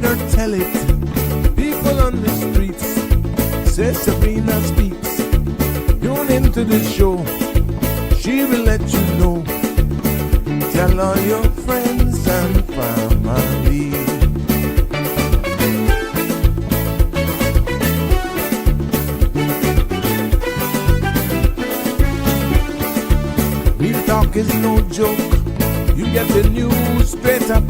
better tell it. People on the streets say Sabrina speaks. Tune into the show, she will let you know. Tell all your friends and family. Real talk is no joke. You get the news straight up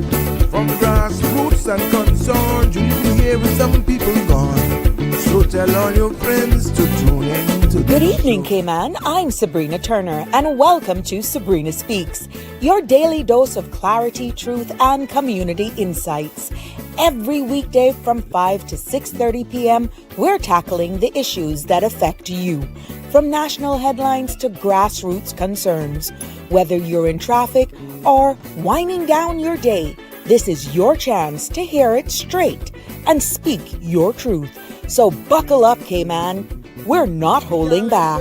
from grassroots and concerns. You hear with some people gone. So tell all your friends to tune in to Good evening, Cayman. I'm Sabrina Turner, and welcome to Sabrina Speaks, your daily dose of clarity, truth, and community insights. Every weekday from 5 to 6:30 p.m., we're tackling the issues that affect you, from national headlines to grassroots concerns. Whether you're in traffic or winding down your day, this is your chance to hear it straight and speak your truth. So buckle up, Cayman. We're not holding back.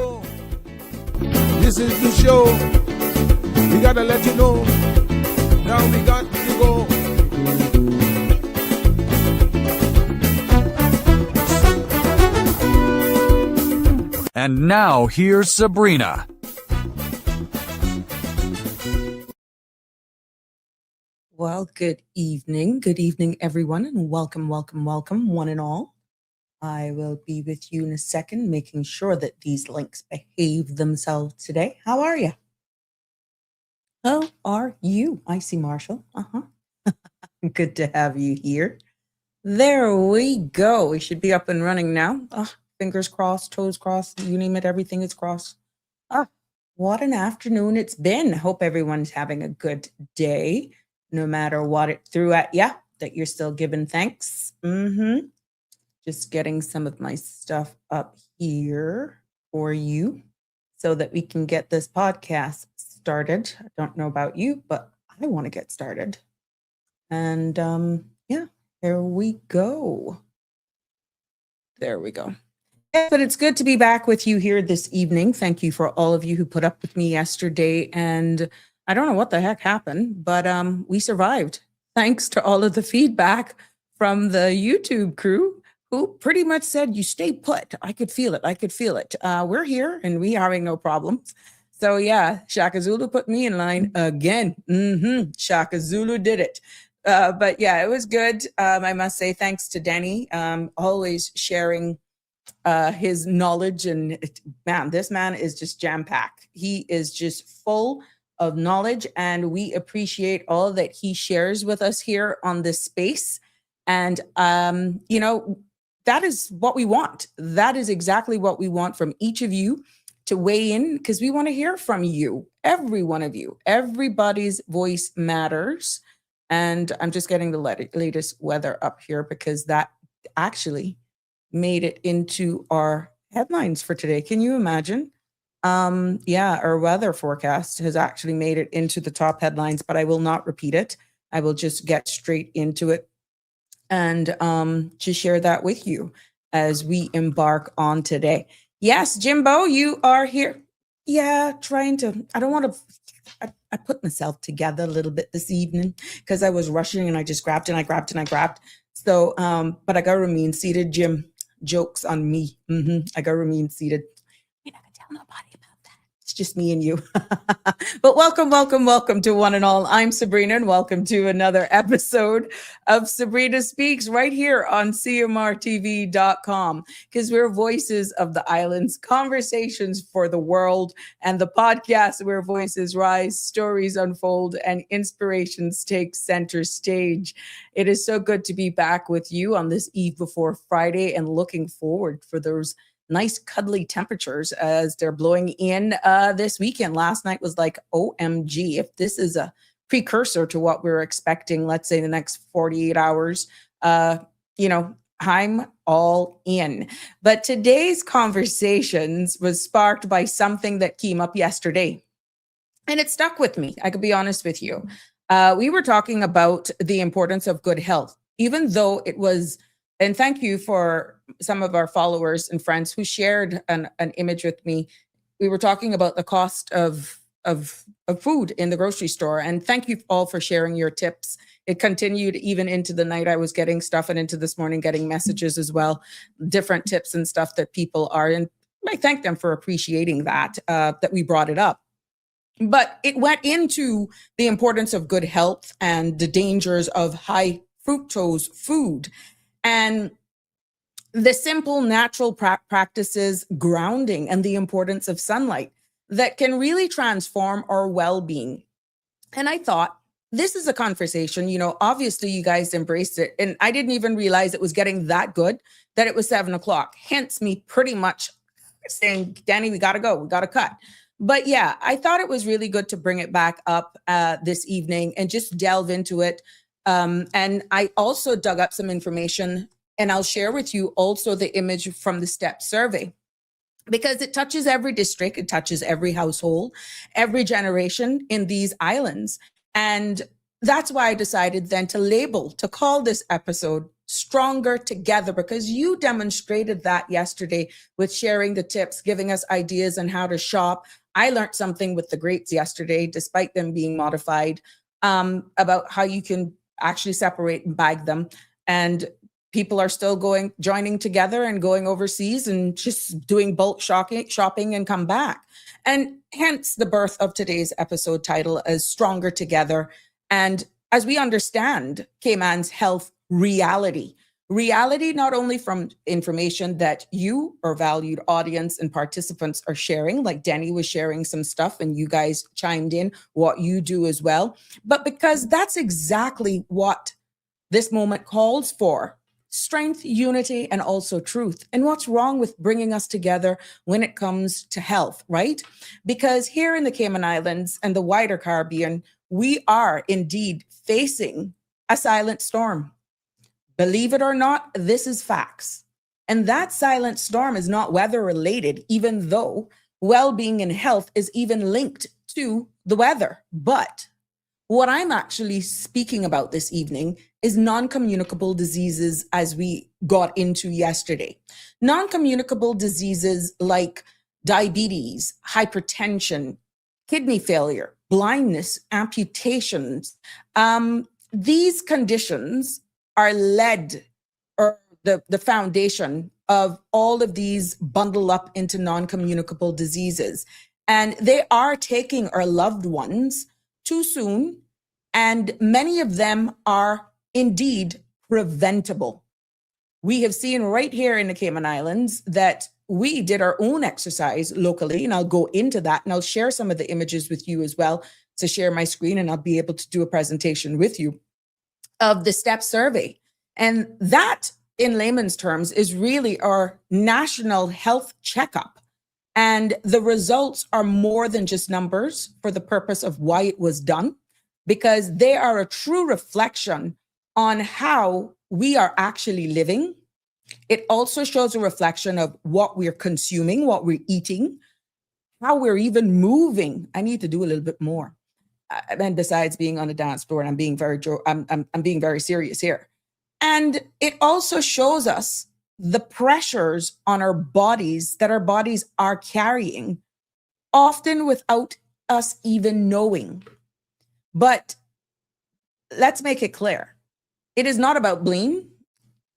This is the show. We gotta let you know. Now we got to go. And now here's Sabrina. Well, good evening, everyone, and welcome, one and all. I will be with you in a second, making sure that these links behave themselves today. How are you? How are you? I see Marshall. Good to have you here. There we go. We should be up and running now. Fingers crossed, toes crossed, you name it, everything is crossed. What an afternoon it's been. I hope everyone's having a good day, no matter what it threw at you, that you're still giving thanks. Just getting some of my stuff up here for you so that we can get this podcast started. I don't know about you, but I want to get started. And here we go. There we go. Yeah, but it's good to be back with you here this evening. Thank you for all of you who put up with me yesterday. And I don't know what the heck happened, but we survived. Thanks to all of the feedback from the YouTube crew, who pretty much said, you stay put. I could feel it. We're here and we having no problems. So yeah, Shaka Zulu put me in line again. Shaka Zulu did it. But yeah, it was good. I must say thanks to Danny, always sharing his knowledge. And man, this man is just jam-packed. He is just full of knowledge, and we appreciate all that he shares with us here on this space. And, that is what we want. That is exactly what we want from each of you, to weigh in, because we want to hear from you, every one of you. Everybody's voice matters. And I'm just getting the latest weather up here, because that actually made it into our headlines for today. Can you imagine? Our weather forecast has actually made it into the top headlines, but I will not repeat it. I will just get straight into it and to share that with you as we embark on today. Yes, Jimbo, you are here. Yeah, I don't want to, I put myself together a little bit this evening because I was rushing and I just grabbed. So, but I got to remain seated, Jim. Jokes on me. I got to remain seated. You're not going to tell nobody about that. It's just me and you. But welcome to one and all. I'm Sabrina, and welcome to another episode of Sabrina Speaks right here on CMRTV.com, because we're voices of the islands, conversations for the world, and the podcast where voices rise, stories unfold, and inspirations take center stage. It is so good to be back with you on this eve before Friday, and looking forward for those nice cuddly temperatures as they're blowing in this weekend. Last night was like, OMG, if this is a precursor to what we're expecting, let's say the next 48 hours, I'm all in. But today's conversations was sparked by something that came up yesterday, and it stuck with me. I could be honest with you. We were talking about the importance of good health, even though it was, and thank you for some of our followers and friends who shared an image with me. We were talking about the cost of of food in the grocery store. And thank you all for sharing your tips. It continued even into the night. I was getting stuff, and into this morning getting messages as well, different tips and stuff that people are. And I thank them for appreciating that, that we brought it up. But it went into the importance of good health and the dangers of high fructose food, and the simple natural practices, grounding, and the importance of sunlight that can really transform our well-being. And I thought, this is a conversation, obviously you guys embraced it. And I didn't even realize it was getting that good that it was 7:00. Hence me pretty much saying, Danny, we got to go. We got to cut. But yeah, I thought it was really good to bring it back up this evening and just delve into it. And I also dug up some information, and I'll share with you also the image from the STEP survey, because it touches every district, it touches every household, every generation in these islands. And that's why I decided then to call this episode Stronger Together, because you demonstrated that yesterday with sharing the tips, giving us ideas on how to shop. I learned something with the grapes yesterday, despite them being modified, about how you can actually separate and bag them. And people are still joining together and going overseas and just doing bulk shopping and come back. And hence the birth of today's episode title as Stronger Together. And as we understand Cayman's health reality not only from information that you, our valued audience and participants, are sharing, like Denny was sharing some stuff and you guys chimed in what you do as well, but because that's exactly what this moment calls for: strength, unity, and also truth. And what's wrong with bringing us together when it comes to health, right? Because here in the Cayman Islands and the wider Caribbean, we are indeed facing a silent storm. Believe it or not, this is facts. And that silent storm is not weather related, even though well-being and health is even linked to the weather. But what I'm actually speaking about this evening is non-communicable diseases, as we got into yesterday. Non-communicable diseases like diabetes, hypertension, kidney failure, blindness, amputations. These conditions are the foundation of all of these bundle up into non-communicable diseases. And they are taking our loved ones too soon. And many of them are indeed preventable. We have seen right here in the Cayman Islands that we did our own exercise locally, and I'll go into that and I'll share some of the images with you as well to share my screen, and I'll be able to do a presentation with you of the STEP survey. And that, in layman's terms, is really our national health checkup. And the results are more than just numbers for the purpose of why it was done, because they are a true reflection on how we are actually living. It also shows a reflection of what we're consuming, what we're eating, how we're even moving. I need to do a little bit more. And besides being on the dance floor, and I'm being very serious here. And it also shows us the pressures on our bodies that our bodies are carrying, often without us even knowing. But let's make it clear. It is not about blame.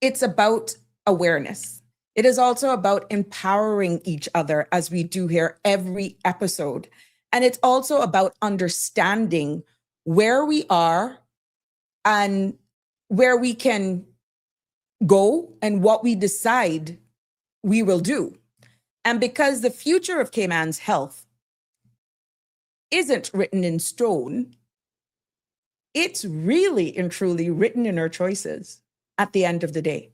It's about awareness. It is also about empowering each other, as we do here every episode. And it's also about understanding where we are and where we can go and what we decide we will do. And because the future of Cayman's health isn't written in stone, it's really and truly written in our choices at the end of the day.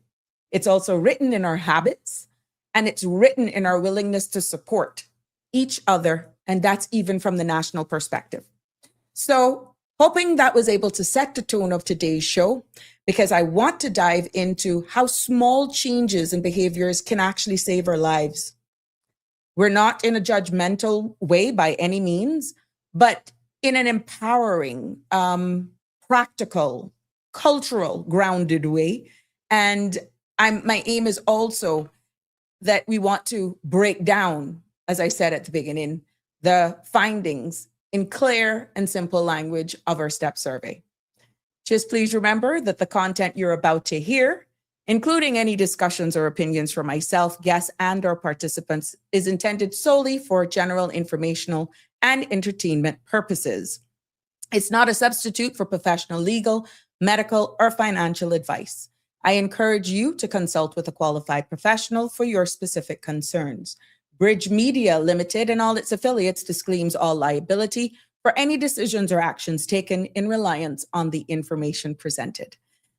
It's also written in our habits, and it's written in our willingness to support each other. And that's even from the national perspective. So hoping that was able to set the tone of today's show, because I want to dive into how small changes in behaviors can actually save our lives. We're not in a judgmental way by any means, but in an empowering, practical, cultural, grounded way. And my aim is also that we want to break down, as I said at the beginning, the findings in clear and simple language of our STEP survey. Just please remember that the content you're about to hear, including any discussions or opinions from myself, guests, and or participants, is intended solely for general informational and entertainment purposes. It's not a substitute for professional legal, medical, or financial advice. I encourage you to consult with a qualified professional for your specific concerns. Bridge Media Limited and all its affiliates disclaims all liability for any decisions or actions taken in reliance on the information presented.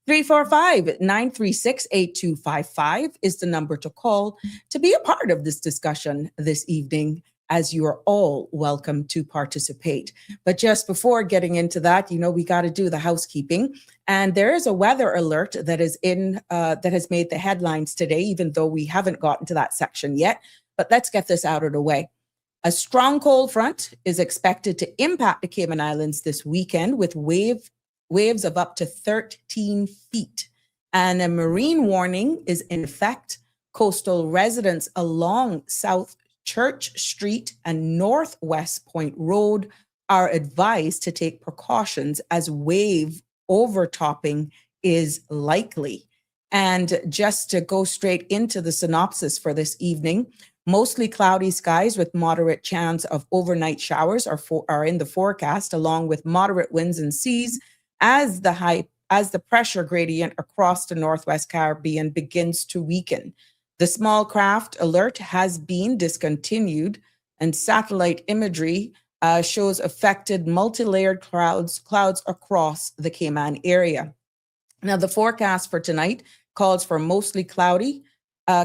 345-936-8255 is the number to call to be a part of this discussion this evening, as you are all welcome to participate. But just before getting into that, we got to do the housekeeping. And there is a weather alert that is that has made the headlines today, even though we haven't gotten to that section yet. But let's get this out of the way. A strong cold front is expected to impact the Cayman Islands this weekend with waves of up to 13 feet. And a marine warning is in effect. Coastal residents along South Church Street and Northwest Point Road are advised to take precautions as wave overtopping is likely. And just to go straight into the synopsis for this evening, mostly cloudy skies with moderate chance of overnight showers are in the forecast, along with moderate winds and seas as the pressure gradient across the Northwest Caribbean begins to weaken. The small craft alert has been discontinued, and satellite imagery shows affected multi-layered clouds across the Cayman area. Now, the forecast for tonight calls for mostly cloudy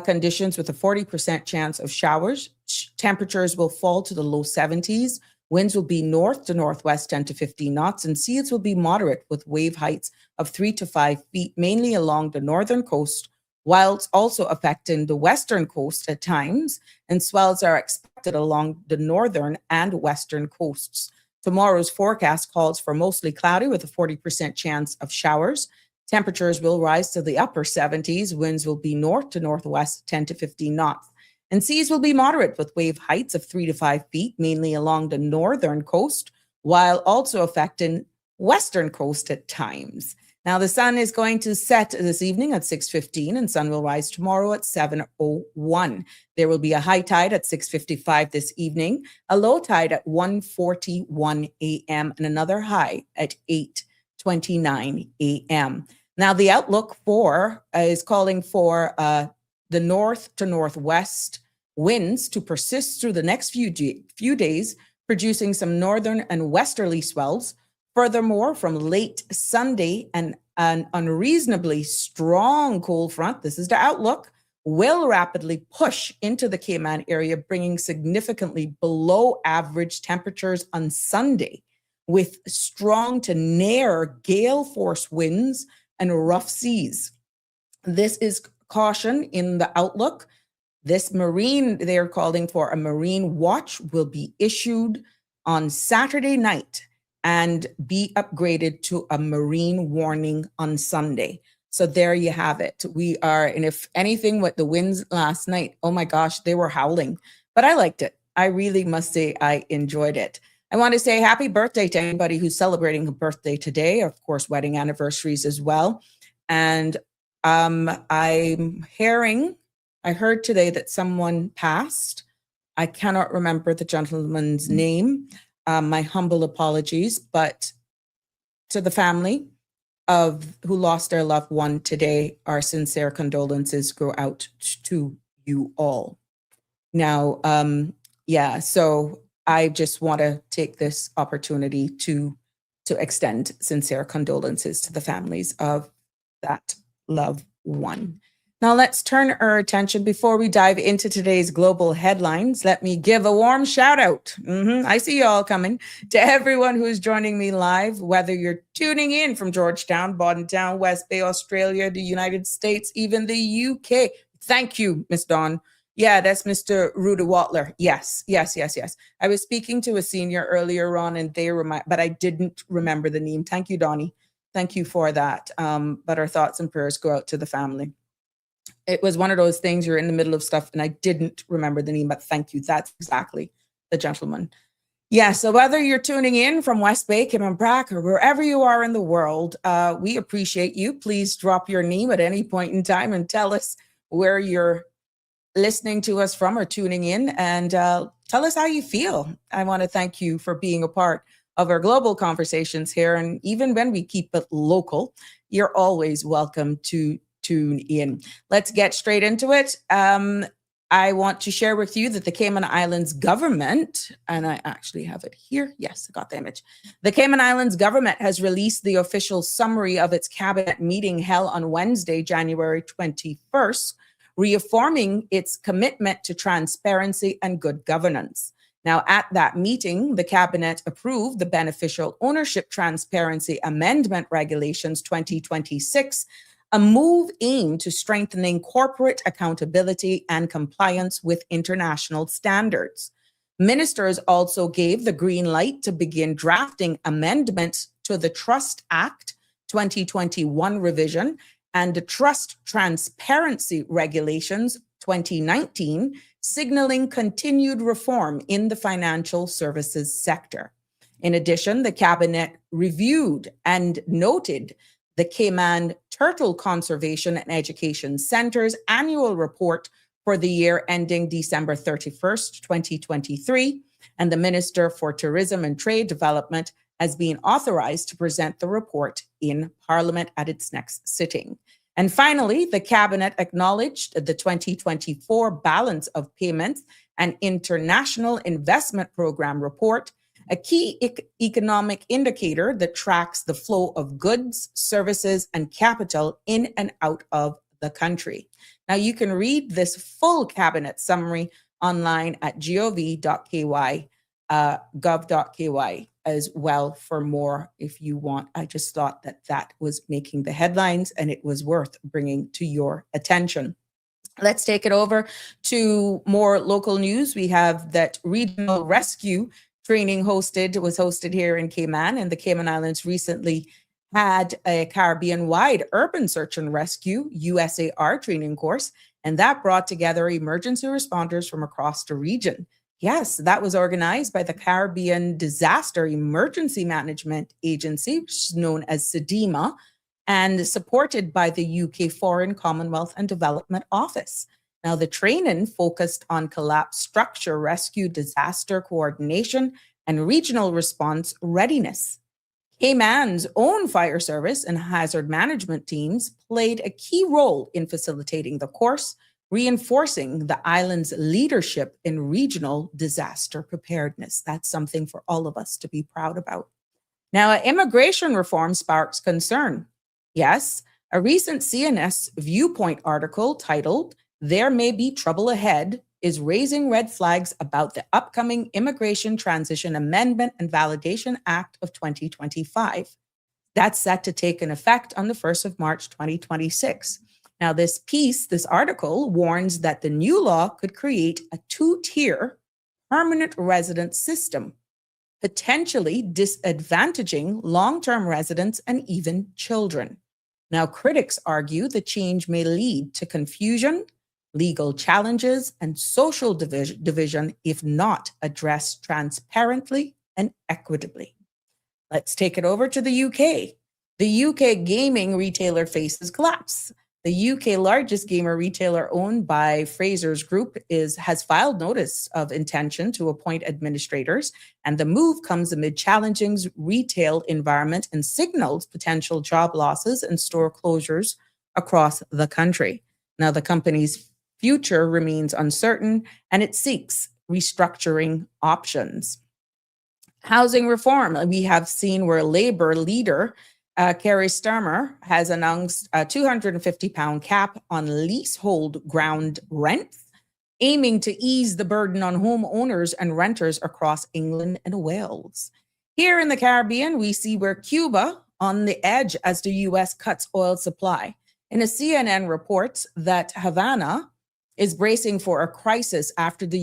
conditions with a 40% chance of showers. Temperatures will fall to the low 70s. Winds will be north to northwest 10 to 15 knots, and seas will be moderate with wave heights of 3 to 5 feet, mainly along the northern coast, whilst also affecting the western coast at times, and swells are expected along the northern and western coasts. Tomorrow's forecast calls for mostly cloudy with a 40% chance of showers. Temperatures will rise to the upper 70s. Winds will be north to northwest 10 to 15 knots. And seas will be moderate with wave heights of 3 to 5 feet, mainly along the northern coast, while also affecting western coast at times. Now, the sun is going to set this evening at 6:15 and sun will rise tomorrow at 7:01. There will be a high tide at 6:55 this evening, a low tide at 1:41 a.m., and another high at 8:29 a.m. Now, the outlook is calling for the north to northwest winds to persist through the next few days, producing some northern and westerly swells. Furthermore, from late Sunday, an unreasonably strong cold front, this is the outlook, will rapidly push into the Cayman area, bringing significantly below average temperatures on Sunday, with strong to near gale force winds and rough seas. This is caution in the outlook. They're calling for a marine watch will be issued on Saturday night and be upgraded to a marine warning on Sunday. So there you have it. And if anything, with the winds last night, oh my gosh, they were howling, but I liked it. I really must say I enjoyed it. I want to say happy birthday to anybody who's celebrating a birthday today, of course, wedding anniversaries as well. And I heard today that someone passed. I cannot remember the gentleman's name. My humble apologies, but to the family who lost their loved one today, our sincere condolences go out to you all. Now, so I just want to take this opportunity to extend sincere condolences to the families of that loved one. Now let's turn our attention, before we dive into today's global headlines, let me give a warm shout out. I see you all coming, to everyone who is joining me live, whether you're tuning in from Georgetown, Bordentown, West Bay, Australia, the United States, even the UK. Thank you, Miss Dawn. Yeah, that's Mr. Rudy Watler. Yes. I was speaking to a senior earlier on and but I didn't remember the name. Thank you, Donnie. Thank you for that. But our thoughts and prayers go out to the family. It was one of those things, you're in the middle of stuff and I didn't remember the name, but thank you. That's exactly the gentleman. Yeah, so whether you're tuning in from West Bay, Cayman Brac, or wherever you are in the world, we appreciate you. Please drop your name at any point in time and tell us where you're listening to us from or tuning in, and tell us how you feel. I want to thank you for being a part of our global conversations here. And even when we keep it local, you're always welcome to tune in. Let's get straight into it. I want to share with you that the Cayman Islands government, and I actually have it here. Yes, I got the image. The Cayman Islands government has released the official summary of its cabinet meeting held on Wednesday, January 21st, reaffirming its commitment to transparency and good governance. Now, at that meeting, the cabinet approved the Beneficial Ownership Transparency Amendment Regulations 2026, a move aimed to strengthening corporate accountability and compliance with international standards. Ministers also gave the green light to begin drafting amendments to the Trust Act 2021 revision and the Trust Transparency Regulations 2019, signaling continued reform in the financial services sector. In addition, the cabinet reviewed and noted the Cayman Turtle Conservation and Education Center's annual report for the year ending December 31st, 2023, and the Minister for Tourism and Trade Development has been authorized to present the report in Parliament at its next sitting. And finally, the Cabinet acknowledged the 2024 Balance of Payments and International Investment Program report, a key economic indicator that tracks the flow of goods, services, and capital in and out of the country. Now, you can read this full cabinet summary online at gov.ky, gov.ky as well for more if you want. I just thought that that was making the headlines and it was worth bringing to your attention. Let's take it over to more local news. We have that regional rescue training was hosted here in Cayman, and the Cayman Islands recently had a Caribbean-wide urban search and rescue USAR training course, and that brought together emergency responders from across the region. Yes, that was organized by the Caribbean Disaster Emergency Management Agency, which is known as SEDEMA, and supported by the UK Foreign, Commonwealth and Development Office. Now, the training focused on collapse structure rescue, disaster coordination, and regional response readiness. Cayman's own fire service and hazard management teams played a key role in facilitating the course, reinforcing the island's leadership in regional disaster preparedness. That's something for all of us to be proud about. Now, immigration reform sparks concern. Yes, a recent CNS Viewpoint article titled, "There May Be Trouble Ahead," is raising red flags about the upcoming Immigration Transition Amendment and Validation Act of 2025. That's set to take an effect on the 1st of March, 2026. Now, this article warns that the new law could create a two-tier permanent resident system, potentially disadvantaging long-term residents and even children. Now, critics argue the change may lead to confusion, legal challenges, and social division if not addressed transparently and equitably. Let's take it over to the UK. The UK gaming retailer faces collapse. The UK largest gamer retailer owned by Fraser's Group has filed notice of intention to appoint administrators, and the move comes amid challenging retail environment and signals potential job losses and store closures across the country. Now, the company's future remains uncertain, and it seeks restructuring options. Housing reform. We have seen where Labour leader Keir Starmer has announced a £250 cap on leasehold ground rents, aiming to ease the burden on homeowners and renters across England and Wales. Here in the Caribbean, we see where Cuba on the edge as the U.S. cuts oil supply. In a CNN reports that Havana is bracing for a crisis after the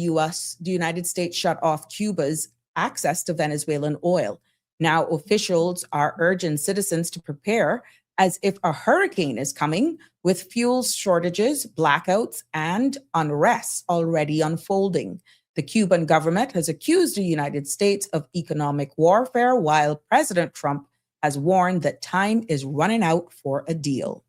United States shut off Cuba's access to Venezuelan oil. Now, officials are urging citizens to prepare as if a hurricane is coming, with fuel shortages, blackouts, and unrest already unfolding. The Cuban government has accused the United States of economic warfare, while President Trump has warned that time is running out for a deal.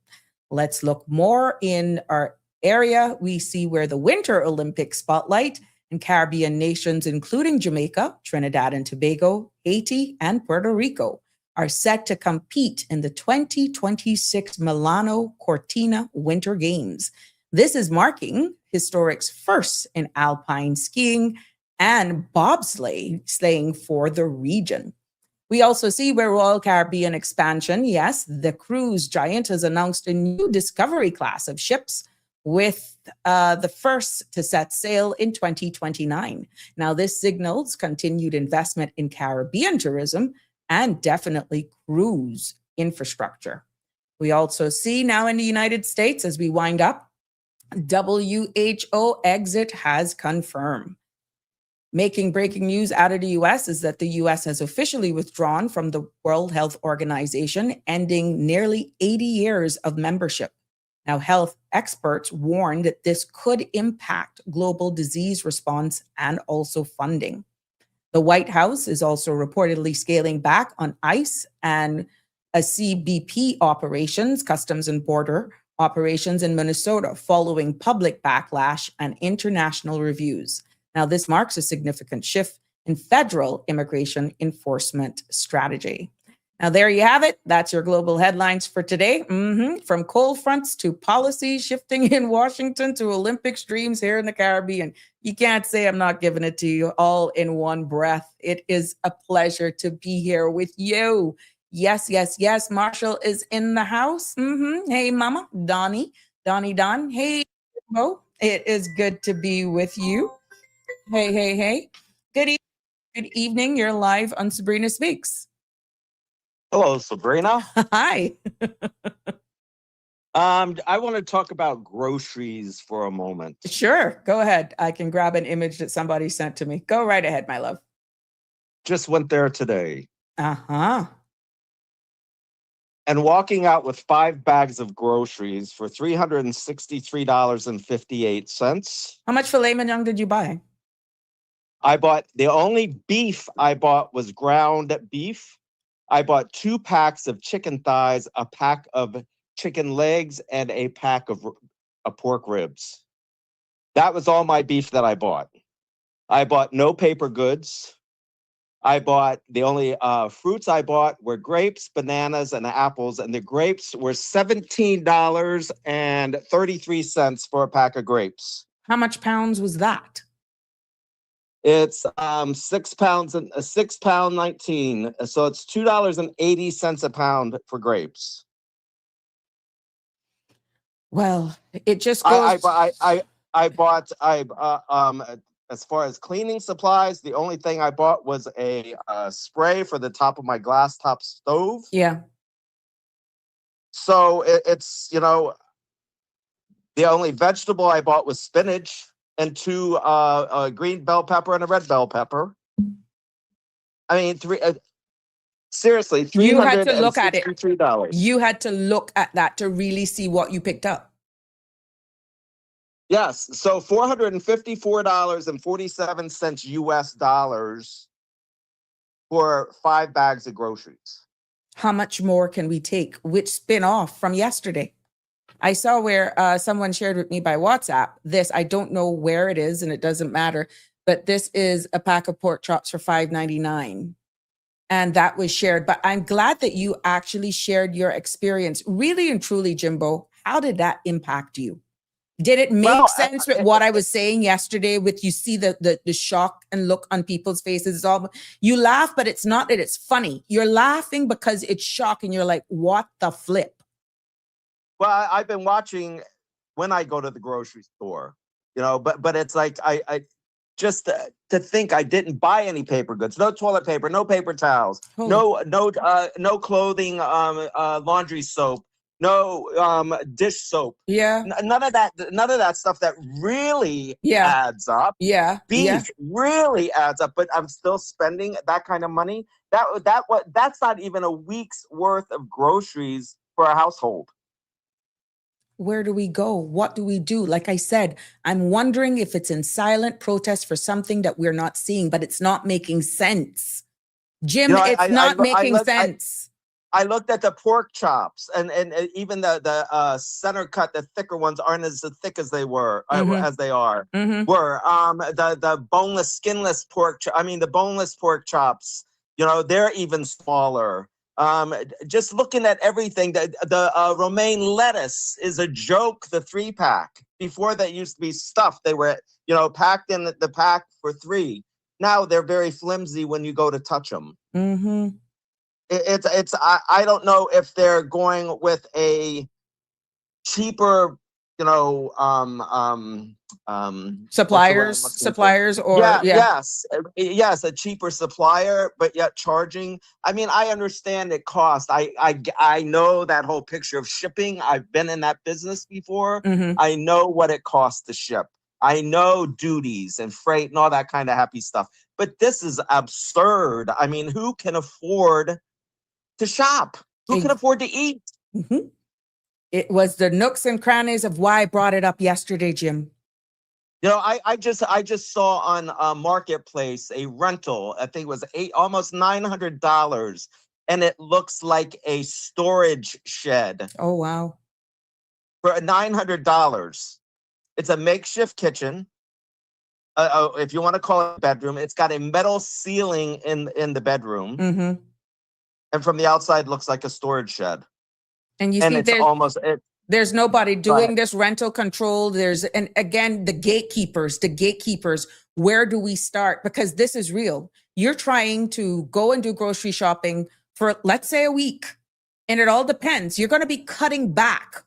Let's look more in our area. We see where the Winter Olympic spotlight and Caribbean nations, including Jamaica, Trinidad and Tobago, Haiti, and Puerto Rico, are set to compete in the 2026 Milano Cortina Winter Games. This is marking historic's first in alpine skiing and bobsleighing for the region. We also see where Royal Caribbean expansion, yes, the cruise giant has announced a new discovery class of ships with the first to set sail in 2029. Now, this signals continued investment in Caribbean tourism and definitely cruise infrastructure. We also see now in the United States, as we wind up, WHO exit has confirmed. Making breaking news out of the US is that the US has officially withdrawn from the World Health Organization, ending nearly 80 years of membership. Now, health experts warned that this could impact global disease response and also funding. The White House is also reportedly scaling back on ICE and a CBP operations, Customs and Border operations in Minnesota, following public backlash and international reviews. Now, this marks a significant shift in federal immigration enforcement strategy. Now, there you have it. That's your global headlines for today. From cold fronts to policy shifting in Washington to Olympics dreams here in the Caribbean. You can't say I'm not giving it to you all in one breath. It is a pleasure to be here with you. Yes, yes, yes. Marshall is in the house. Hey, Mama, Donnie. Hey, Mo. It is good to be with you. Hey. Good evening. You're live on Sabrina Speaks. Hello, Sabrina. Hi. I want to talk about groceries for a moment. Sure. Go ahead. I can grab an image that somebody sent to me. Go right ahead, my love. Just went there today. Uh-huh. And walking out with 5 bags of groceries for $363.58. How much filet mignon did you buy? The only beef I bought was ground beef. I bought 2 packs of chicken thighs, a pack of chicken legs, and a pack of pork ribs. That was all my beef that I bought. I bought no paper goods. The only fruits I bought were grapes, bananas, and apples, and the grapes were $17.33 for a pack of grapes. How much pounds was that? It's 6 pounds and a 6 pound 19. So it's $2.80 a pound for grapes. Well, it just goes. I bought as far as cleaning supplies, the only thing I bought was a spray for the top of my glass top stove. Yeah. So it's, the only vegetable I bought was spinach and 2 a green bell pepper and a red bell pepper. I mean, seriously, $363. You had to look at it. You had to look at that to really see what you picked up. Yes, so $454.47 US dollars for 5 bags of groceries. How much more can we take? Which spin off from yesterday? I saw where someone shared with me by WhatsApp this. I don't know where it is, and it doesn't matter, but this is a pack of pork chops for $5.99. And that was shared. But I'm glad that you actually shared your experience. Really and truly, Jimbo, how did that impact you? Did it make sense with what I was saying yesterday? With you see the shock and look on people's faces. It's all, you laugh, but it's not that it's funny. You're laughing because it's shocking. You're like, what the flip? Well, I've been watching when I go to the grocery store, but it's like I just to think I didn't buy any paper goods, no toilet paper, no paper towels, no clothing, laundry soap. No dish soap. Yeah. None of that stuff that really adds up. Yeah. Beef really adds up, but I'm still spending that kind of money. That's not even a week's worth of groceries for a household. where do we go? What do we do? Like I said, I'm wondering if it's in silent protest for something that we're not seeing, but it's not making sense. Jim, You know, it's not making sense. I looked at the pork chops, and even the center cut, the thicker ones aren't as thick as they were as they are. Were the boneless, skinless pork. I mean, the boneless pork chops. You know, they're even smaller. Just looking at everything, the romaine lettuce is a joke. The 3-pack before that used to be stuffed. They were packed in the pack for 3. Now they're very flimsy when you go to touch them. I don't know if they're going with a cheaper, suppliers or yes, a cheaper supplier, but yet charging. I mean, I understand it costs. I know that whole picture of shipping. I've been in that business before. I know what it costs to ship. I know duties and freight and all that kind of happy stuff. But this is absurd. I mean, who can afford to shop? Who can afford to eat? It was the nooks and crannies of why I brought it up yesterday, Jim. You know, I just saw on Marketplace a rental. I think it was almost $900, and it looks like a storage shed. Oh wow! For $900, it's a makeshift kitchen. If you want to call it a bedroom, it's got a metal ceiling in the bedroom, and from the outside looks like a storage shed. And you see, it's there's nobody doing this rental control. And again, the gatekeepers, where do we start? Because this is real. You're trying to go and do grocery shopping for, let's say, a week. And it all depends. You're going to be cutting back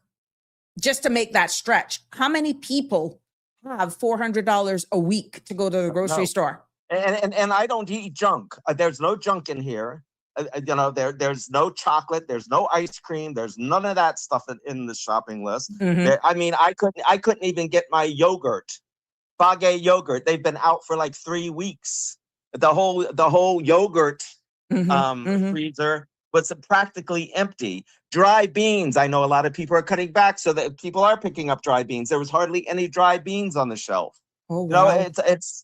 just to make that stretch. How many people have $400 a week to go to the grocery store? And I don't eat junk. There's no junk in here. There's no chocolate, there's no ice cream, there's none of that stuff in the shopping list. I mean, I couldn't even get my yogurt, Fage yogurt. They've been out for like 3 weeks. The whole yogurt freezer was practically empty. Dry beans, I know a lot of people are cutting back, so that people are picking up dry beans. There was hardly any dry beans on the shelf. Oh wow. It's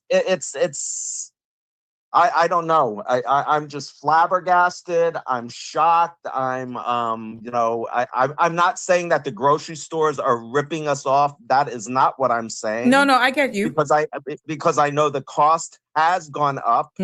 I don't know. I'm just flabbergasted. I'm shocked. I'm not saying that the grocery stores are ripping us off. That is not what I'm saying. No, I get you. Because I know the cost has gone up.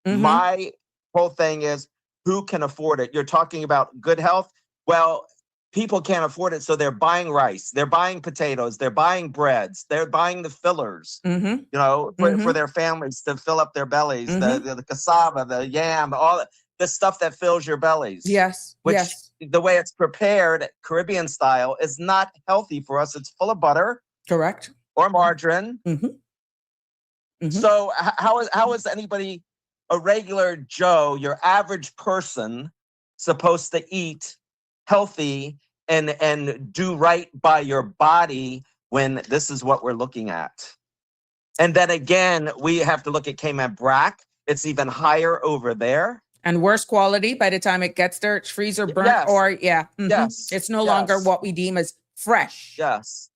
My whole thing is, who can afford it? You're talking about good health. Well, people can't afford it, so they're buying rice, they're buying potatoes, they're buying breads, they're buying the fillers, for their families to fill up their bellies, the cassava, the yam, all the stuff that fills your bellies. Yes. Which the way it's prepared, Caribbean style, is not healthy for us. It's full of butter. Correct. Or margarine. So how is anybody, a regular Joe, your average person, supposed to eat healthy and do right by your body when this is what we're looking at? And then again, we have to look at Cayman brack. It's even higher over there. And worse quality by the time it gets there. It's freezer burnt it's no longer what we deem as fresh. Yes.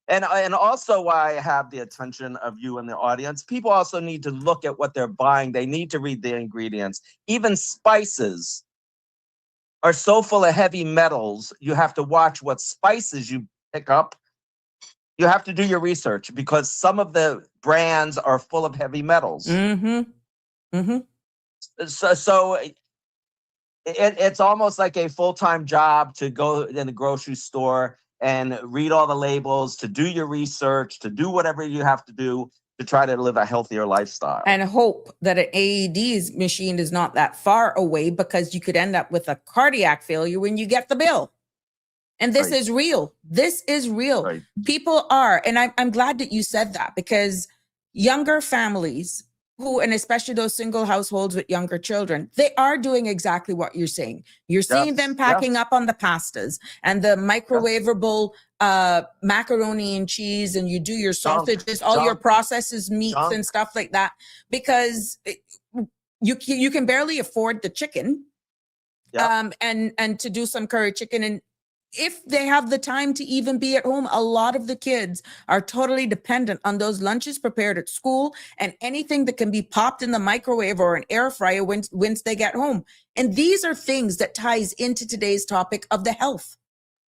And also why I have the attention of you and the audience, people also need to look at what they're buying. They need to read the ingredients. Even spices are so full of heavy metals. You have to watch what spices you pick up. You have to do your research, because some of the brands are full of heavy metals. So it's almost like a full-time job to go in the grocery store and read all the labels, to do your research, to do whatever you have to do to try to live a healthier lifestyle. And hope that an AED's machine is not that far away, because you could end up with a cardiac failure when you get the bill. And this is real. This is real. Right. People are, and I'm glad that you said that, because younger families who, and especially those single households with younger children, they are doing exactly what you're saying. You're seeing them packing up on the pastas and the microwavable macaroni and cheese, and you do your sausages, all your processes, meats and stuff like that, because you can barely afford the chicken and to do some curry chicken. And if they have the time to even be at home. A lot of the kids are totally dependent on those lunches prepared at school and anything that can be popped in the microwave or an air fryer once they get home. And these are things that ties into today's topic of the health.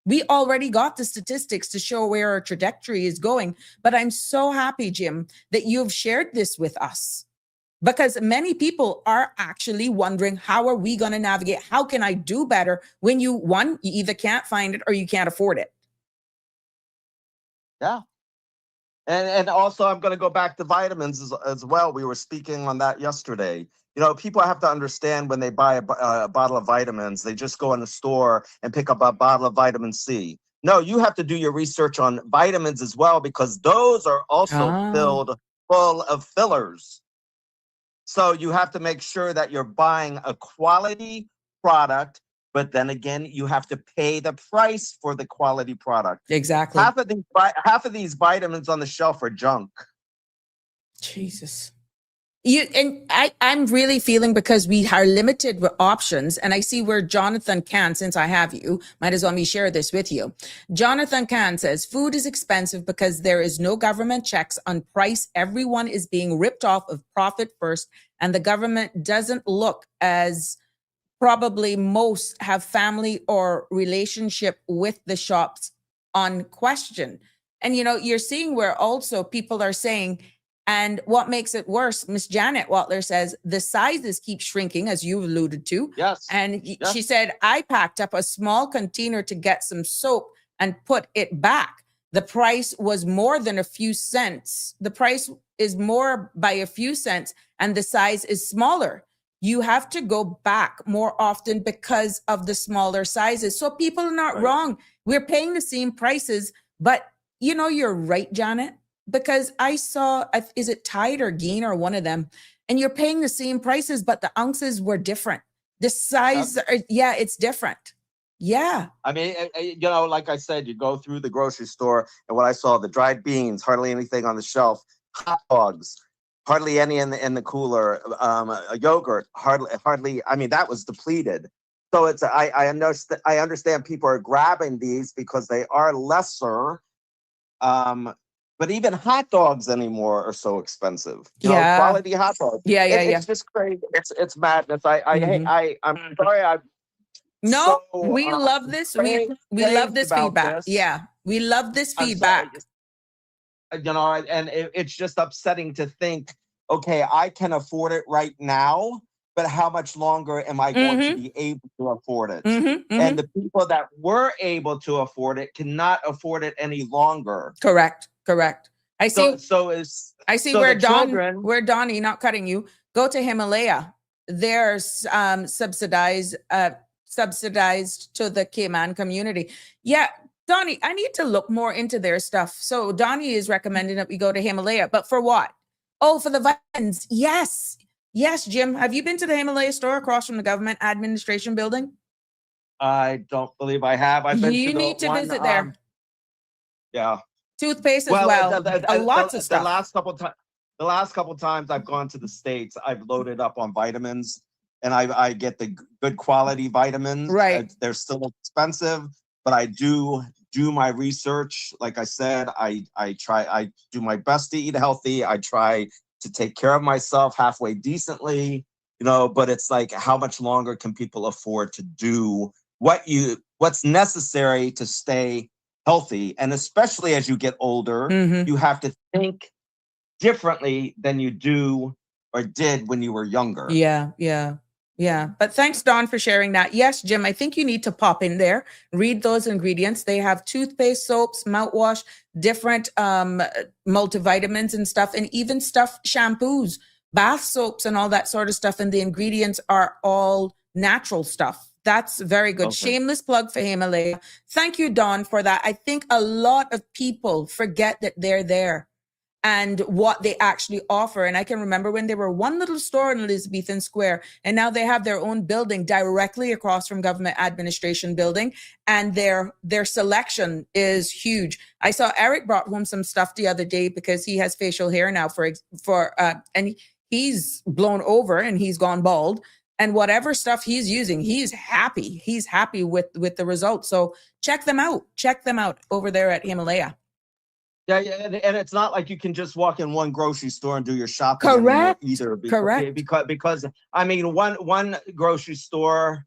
We already got the statistics to show where our trajectory is going, but I'm so happy, Jim, that you've shared this with us, because many people are actually wondering, how are we going to navigate? How can I do better when you either can't find it or you can't afford it? Yeah. And also, I'm going to go back to vitamins as well. We were speaking on that yesterday. You know, people have to understand when they buy a bottle of vitamins, they just go in the store and pick up a bottle of vitamin C. No, you have to do your research on vitamins as well, because those are also full of fillers. So you have to make sure that you're buying a quality product, but then again, you have to pay the price for the quality product. Exactly. Half of these vitamins on the shelf are junk. Jesus. I'm really feeling, because we are limited with options, and I see where Jonathan Can, since I have you, might as well me share this with you. Jonathan Can says, food is expensive because there is no government checks on price. Everyone is being ripped off of profit first, and the government doesn't look, as probably most have family or relationship with the shops on question. And, you know, you're seeing where also people are saying, and what makes it worse, Miss Janet Watler says, the sizes keep shrinking, as you alluded to. Yes. And she said, I packed up a small container to get some soap and put it back. The price was more than a few cents. The price is more by a few cents, and the size is smaller. You have to go back more often because of the smaller sizes. So people are not wrong. We're paying the same prices, but you know, you're right, Janet, because I saw, is it Tide or Gain or one of them? And you're paying the same prices, but the ounces were different. The size, it's different. Yeah. I mean, you know, like I said, you go through the grocery store, and what I saw, the dried beans, hardly anything on the shelf, hot dogs, hardly any in the cooler, a yogurt, hardly. I mean, that was depleted. So it's I understand people are grabbing these because they are lesser. But even hot dogs anymore are so expensive. You know, quality hot dogs. It's just crazy. It's madness. I'm sorry. We love this. We love this feedback. Yeah, we love this feedback. You know, and it's just upsetting to think, okay, I can afford it right now, but how much longer am I going to be able to afford it? And the people that were able to afford it cannot afford it any longer. Correct. I see. I see where Donnie, not cutting you, go to Himalaya. They're subsidized to the Cayman community. Yeah, Donnie, I need to look more into their stuff. So Donnie is recommending that we go to Himalaya, but for what? Oh, for the vitamins. Yes, Jim. Have you been to the Himalaya store across from the government administration building? I don't believe I have. You need to visit there. Yeah. Toothpaste as well. Lots of stuff. The last couple times I've gone to the States, I've loaded up on vitamins, and I get the good quality vitamins. Right. They're still expensive, but I do my research. Like I said, I do my best to eat healthy. I try to take care of myself halfway decently, you know, but it's like, how much longer can people afford to do what's necessary to stay healthy? And especially as you get older, you have to think differently than you do or did when you were younger. Yeah. But thanks, Dawn, for sharing that. Yes, Jim, I think you need to pop in there, read those ingredients. They have toothpaste, soaps, mouthwash, different multivitamins and stuff, and even shampoos, bath soaps, and all that sort of stuff. And the ingredients are all natural stuff. That's very good. Okay. Shameless plug for Himalaya. Thank you, Dawn, for that. I think a lot of people forget that they're there and what they actually offer. And I can remember when they were one little store in Elizabethan Square, and now they have their own building directly across from government administration building, and their selection is huge. I saw Eric brought home some stuff the other day because he has facial hair now and he's blown over and he's gone bald. And whatever stuff he's using, he's happy. He's happy with the results. So check them out. Check them out over there at Himalaya. Yeah, and it's not like you can just walk in one grocery store and do your shopping anymore Correct. either. Correct. Because I mean, one grocery store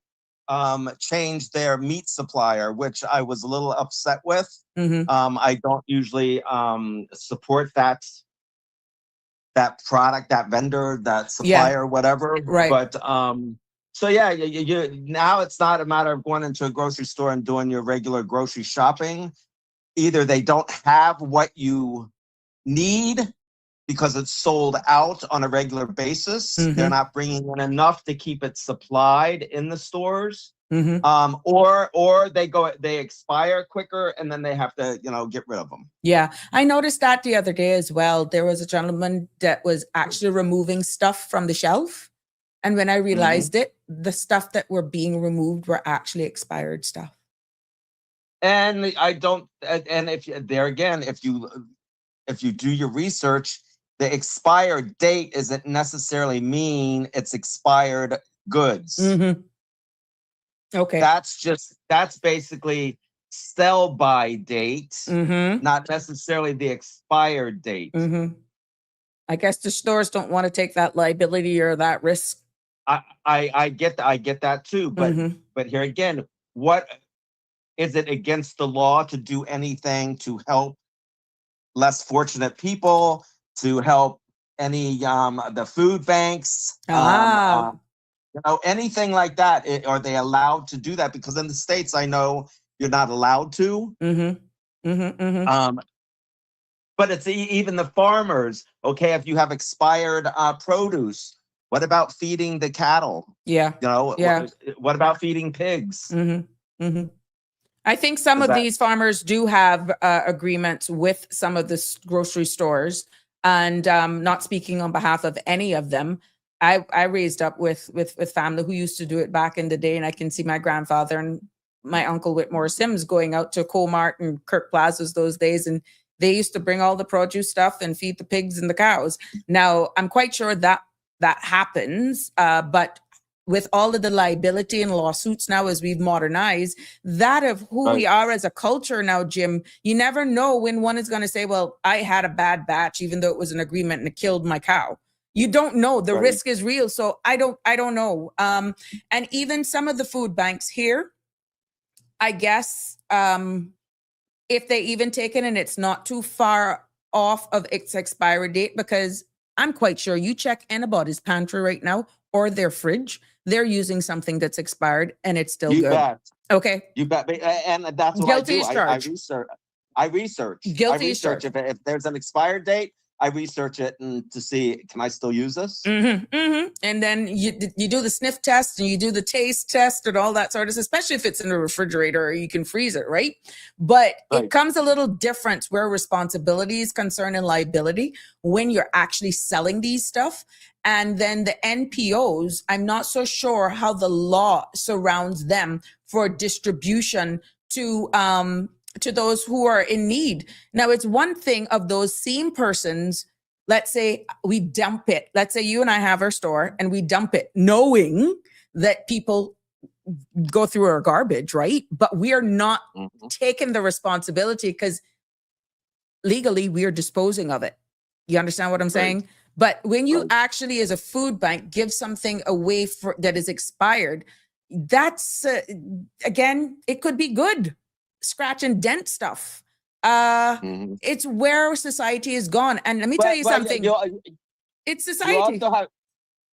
changed their meat supplier, which I was a little upset with. I don't usually support that product, that vendor, that supplier, whatever. Right. But so yeah, you now it's not a matter of going into a grocery store and doing your regular grocery shopping. Either they don't have what you need because it's sold out on a regular basis. They're not bringing in enough to keep it supplied in the stores. Or they expire quicker and then they have to, get rid of them. Yeah. I noticed that the other day as well. There was a gentleman that was actually removing stuff from the shelf. And when I realized it, the stuff that were being removed were actually expired stuff. And if you do your research, the expired date isn't necessarily mean it's expired goods. Okay. That's basically sell by date, not necessarily the expired date. I guess the stores don't want to take that liability or that risk. I get that too, but here again, what is it against the law to do anything to help less fortunate people, to help any the food banks, anything like that? Are they allowed to do that? Because in the States, I know you're not allowed to. But it's even the farmers. Okay, if you have expired produce, what about feeding the cattle? Yeah. What about feeding pigs? I think some of these farmers do have agreements with some of the grocery stores, and not speaking on behalf of any of them. I raised up with family who used to do it back in the day, and I can see my grandfather and my uncle Whitmore Sims going out to Colmart and Kirk Plazas those days, and they used to bring all the produce stuff and feed the pigs and the cows. Now, I'm quite sure that happens, but with all of the liability and lawsuits now as we've modernized, that of who we are as a culture now, Jim, you never know when one is going to say, well, I had a bad batch, even though it was an agreement and it killed my cow. You don't know. The risk is real. So I don't know. And even some of the food banks here, I guess, if they even take it and it's not too far off of its expiry date, because I'm quite sure you check anybody's pantry right now or their fridge, they're using something that's expired and it's still good. Bet. Okay. You bet. And that's what Guilty I do. I research. Guilty as charged. If there's an expired date, I research it and to see, can I still use this? And then you do the sniff test and you do the taste test and all that sort of stuff, especially if it's in a refrigerator or you can freeze it, right? But it comes a little different where responsibility is concerned and liability when you're actually selling these stuff. And then the NPOs, I'm not so sure how the law surrounds them for distribution to those who are in need. Now, it's one thing of those same persons, let's say we dump it. Let's say you and I have our store and we dump it knowing that people go through our garbage, right? But we are not taking the responsibility because legally we are disposing of it. You understand what I'm saying? But when you actually, as a food bank, give something away that is expired, that's, again, it could be good. Scratch and dent stuff. It's where society is gone. And let me tell you something. It's society.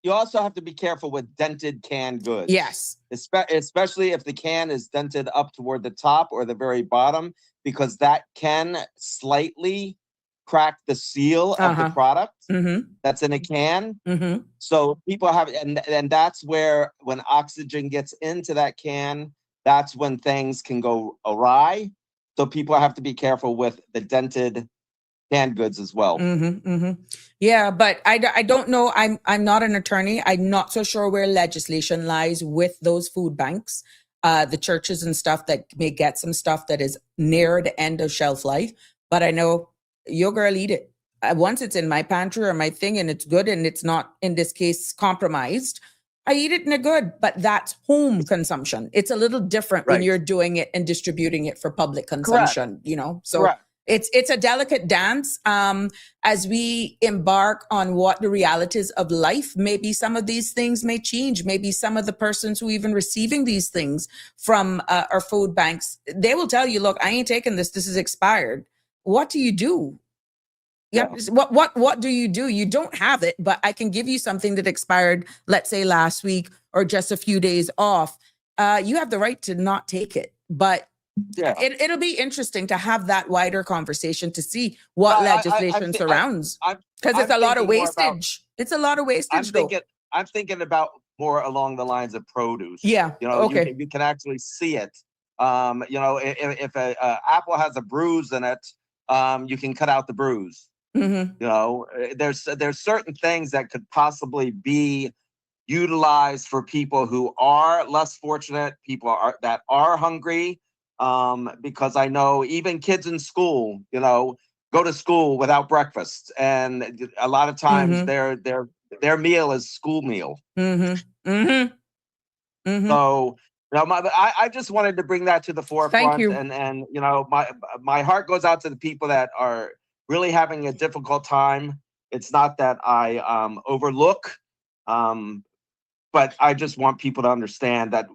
You also have to be careful with dented canned goods. Yes. Especially if the can is dented up toward the top or the very bottom, because that can slightly crack the seal of the product that's in a can. So people have, and that's where when oxygen gets into that can, that's when things can go awry. So people have to be careful with the dented canned goods as well. Yeah, but I don't know. I'm not an attorney. I'm not so sure where legislation lies with those food banks, the churches and stuff that may get some stuff that is near the end of shelf life. But I know your girl eat it. Once it's in my pantry or my thing and it's good and it's not, in this case, compromised, I eat it in a good, but that's home consumption. It's a little different when Right. you're doing it and distributing it for public Correct. consumption, you know? So Correct. it's a delicate dance. As we embark on what the realities of life, maybe some of these things may change. Maybe some of the persons who even receiving these things from our food banks, they will tell you, look, I ain't taking this. This is expired. What do you do? Yeah. What do you do? You don't have it, but I can give you something that expired, let's say last week or just a few days off. You have the right to not take it, but Yeah. it'll be interesting to have that wider conversation to see what legislation surrounds, because it's a lot of wastage. It's a lot of wastage. I'm thinking about more along the lines of produce. Yeah. You know, Okay. you can actually see it. You know, if a apple has a bruise in it, you can cut out the bruise. Mm-hmm. You know, there's certain things that could possibly be utilized for people who are less fortunate, people that are hungry. Because I know even kids in school, you know, go to school without breakfast, and a lot of times their meal is school meal. Mm-hmm. Mm-hmm. Mm-hmm. So, you know, I just wanted to bring that to the forefront. Thank you. And you know, my heart goes out to the people that are really having a difficult time. It's not that I overlook, but I just want people to understand that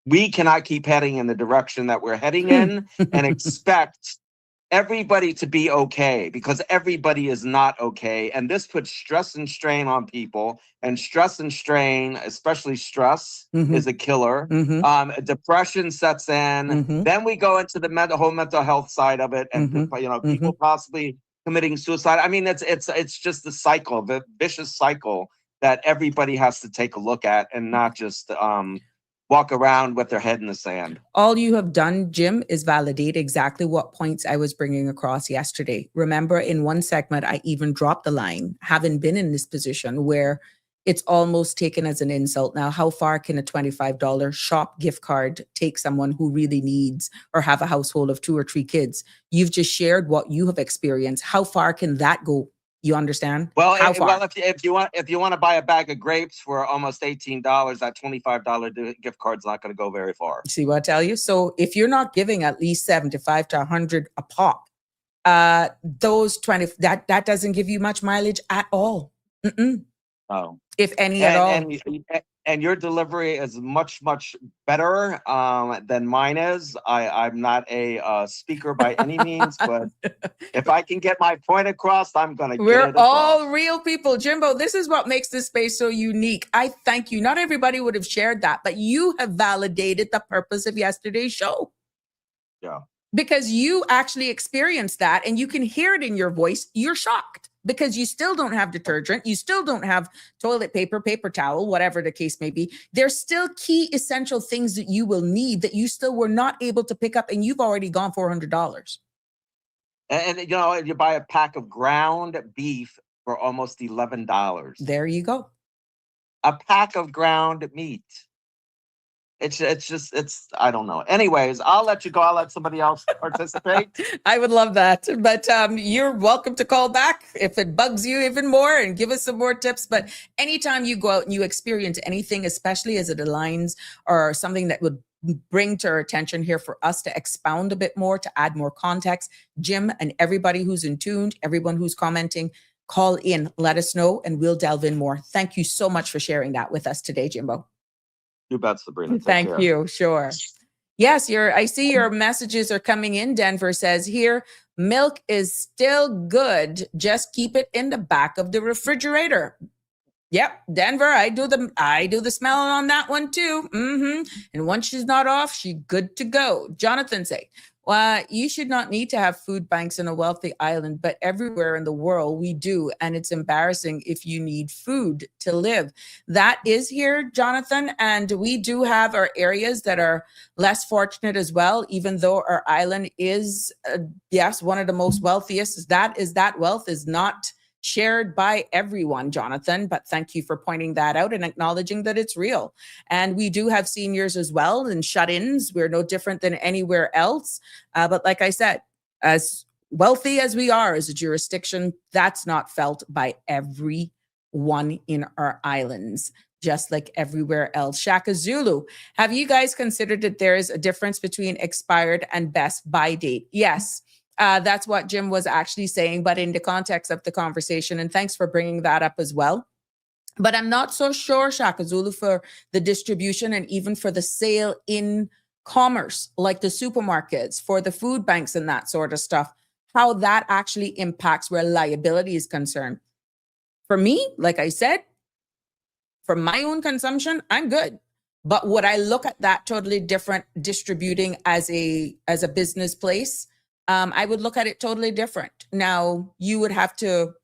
we cannot keep heading in the direction that we're heading in and expect everybody to be okay, because everybody is not okay. And this puts stress and strain on people, and stress and strain, especially stress, is a killer. Depression sets in. Then we go into the whole mental health side of it, and you know, people possibly committing suicide. I mean, it's just the cycle, the vicious cycle that everybody has to take a look at, and not just walk around with their head in the sand. All you have done, Jim, is validate exactly what points I was bringing across yesterday. Remember, in one segment, I even dropped the line, having been in this position where it's almost taken as an insult. Now, how far can a $25 shop gift card take someone who really needs, or have a household of 2 or 3 kids? You've just shared what you have experienced. How far can that go? You understand? Well, how far? Well, if you want to buy a bag of grapes for almost $18, that $25 gift card's not going to go very far. See what I tell you? So if you're not giving at least 75 to 100 a pop, those 20 that doesn't give you much mileage at all. Oh, if any at all. And your delivery is much better than mine is. I'm not a speaker by any means, but if I can get my point across, I'm gonna get it across. We're all real people, Jimbo. This is what makes this space so unique. I thank you. Not everybody would have shared that, but you have validated the purpose of yesterday's show. Yeah. Because you actually experienced that, and you can hear it in your voice. You're shocked because you still don't have detergent. You still don't have toilet paper, paper towel, whatever the case may be. There's still key essential things that you will need that you still were not able to pick up, and you've already gone $400. And you know, you buy a pack of ground beef for almost $11. There you go. A pack of ground meat. It's just I don't know. Anyways, I'll let you go. I'll let somebody else participate. I would love that. But you're welcome to call back if it bugs you even more and give us some more tips. But anytime you go out and you experience anything, especially as it aligns or something that would bring to our attention here for us to expound a bit more, to add more context, Jim and everybody who's in tune, everyone who's commenting, call in, let us know, and we'll delve in more. Thank you so much for sharing that with us today, Jimbo. You bet, Sabrina. Thank you. Sure. Yes, I see your messages are coming in. Denver says here, milk is still good. Just keep it in the back of the refrigerator. Yep, Denver, I do the smelling on that one too. And once she's not off, she's good to go. Jonathan say, well, you should not need to have food banks in a wealthy island, but everywhere in the world we do. And it's embarrassing if you need food to live. That is here, Jonathan. And we do have our areas that are less fortunate as well, even though our island is, yes, one of the most wealthiest. That wealth is not shared by everyone, Jonathan, but thank you for pointing that out and acknowledging that it's real. And we do have seniors as well and shut-ins. We're no different than anywhere else. But like I said, as wealthy as we are as a jurisdiction, that's not felt by everyone in our islands. just like everywhere else. Shaka Zulu, have you guys considered that there is a difference between expired and best by date? Yes, that's what Jim was actually saying, but in the context of the conversation. And thanks for bringing that up as well. But I'm not so sure, Shaka Zulu, for the distribution and even for the sale in commerce, like the supermarkets, for the food banks and that sort of stuff, how that actually impacts where liability is concerned. For me, like I said, for my own consumption, I'm good. But would I look at that totally different distributing as a business place? I would look at it totally different. Now, you would have to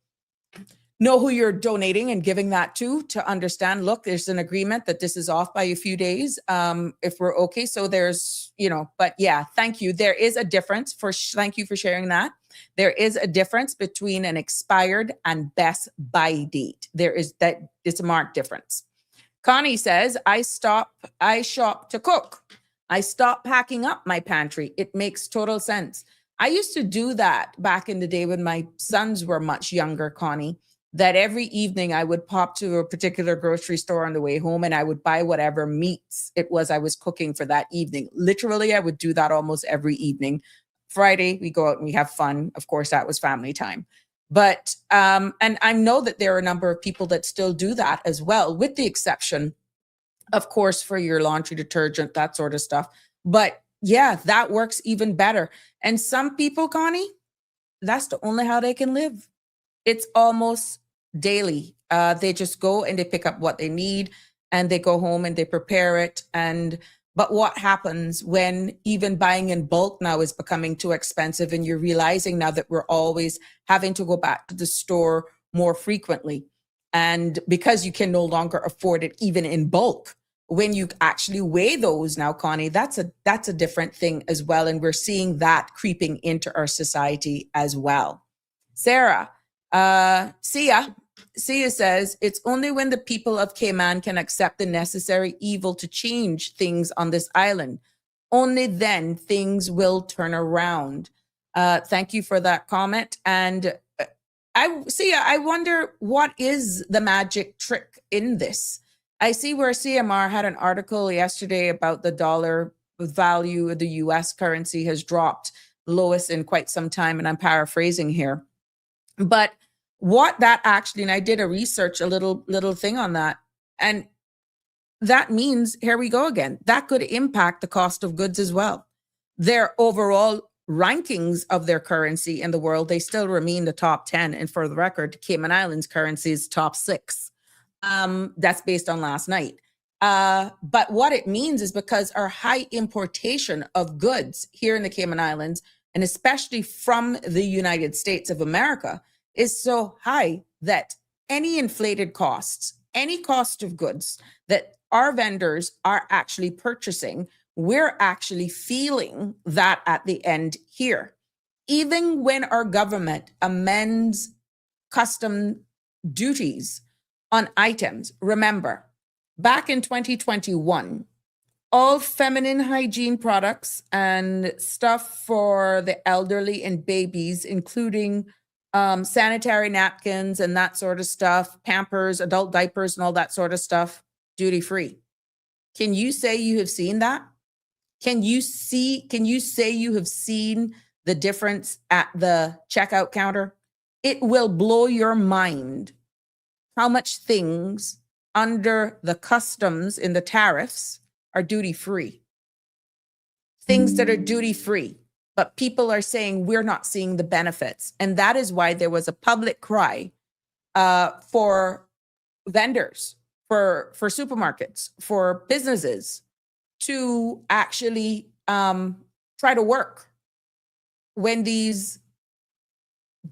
know who you're donating and giving that to understand, look, there's an agreement that this is off by a few days, if we're okay. So there's, but yeah, thank you. There is a difference thank you for sharing that. There is a difference between an expired and best by date. It's a marked difference. Connie says, I shop to cook. I stopped packing up my pantry. It makes total sense. I used to do that back in the day when my sons were much younger, Connie, that every evening I would pop to a particular grocery store on the way home and I would buy whatever meats it was I was cooking for that evening. Literally, I would do that almost every evening. Friday, we go out and we have fun. Of course, that was family time. But, and I know that there are a number of people that still do that as well, with the exception, of course, for your laundry detergent, that sort of stuff. But yeah, that works even better. And some people, Connie, that's the only how they can live. It's almost daily. They just go and they pick up what they need and they go home and they prepare it. But what happens when even buying in bulk now is becoming too expensive and you're realizing now that we're always having to go back to the store more frequently? And because you can no longer afford it even in bulk, when you actually weigh those now, Connie, that's a different thing as well. And we're seeing that creeping into our society as well. Sarah, Sia says, it's only when the people of Cayman can accept the necessary evil to change things on this island. Only then things will turn around. Thank you for that comment. And I wonder what is the magic trick in this? I see where CMR had an article yesterday about the dollar value of the US currency has dropped lowest in quite some time. And I'm paraphrasing here. But what that actually, and I did a research, a little thing on that. And that means, here we go again, that could impact the cost of goods as well. Their overall rankings of their currency in the world, they still remain the top 10. And for the record, Cayman Islands currency is top 6. That's based on last night. But what it means is because our high importation of goods here in the Cayman Islands, and especially from the United States of America, is so high that any inflated costs, any cost of goods that our vendors are actually purchasing, we're actually feeling that at the end here. Even when our government amends custom duties on items, remember, back in 2021, all feminine hygiene products and stuff for the elderly and babies, including sanitary napkins and that sort of stuff, Pampers, adult diapers and all that sort of stuff, duty free. Can you say you have seen that? Can you say you have seen the difference at the checkout counter? It will blow your mind how much things under the customs in the tariffs are duty free. Things that are duty free. But people are saying we're not seeing the benefits. And that is why there was a public cry for vendors, for supermarkets, for businesses to actually try to work when these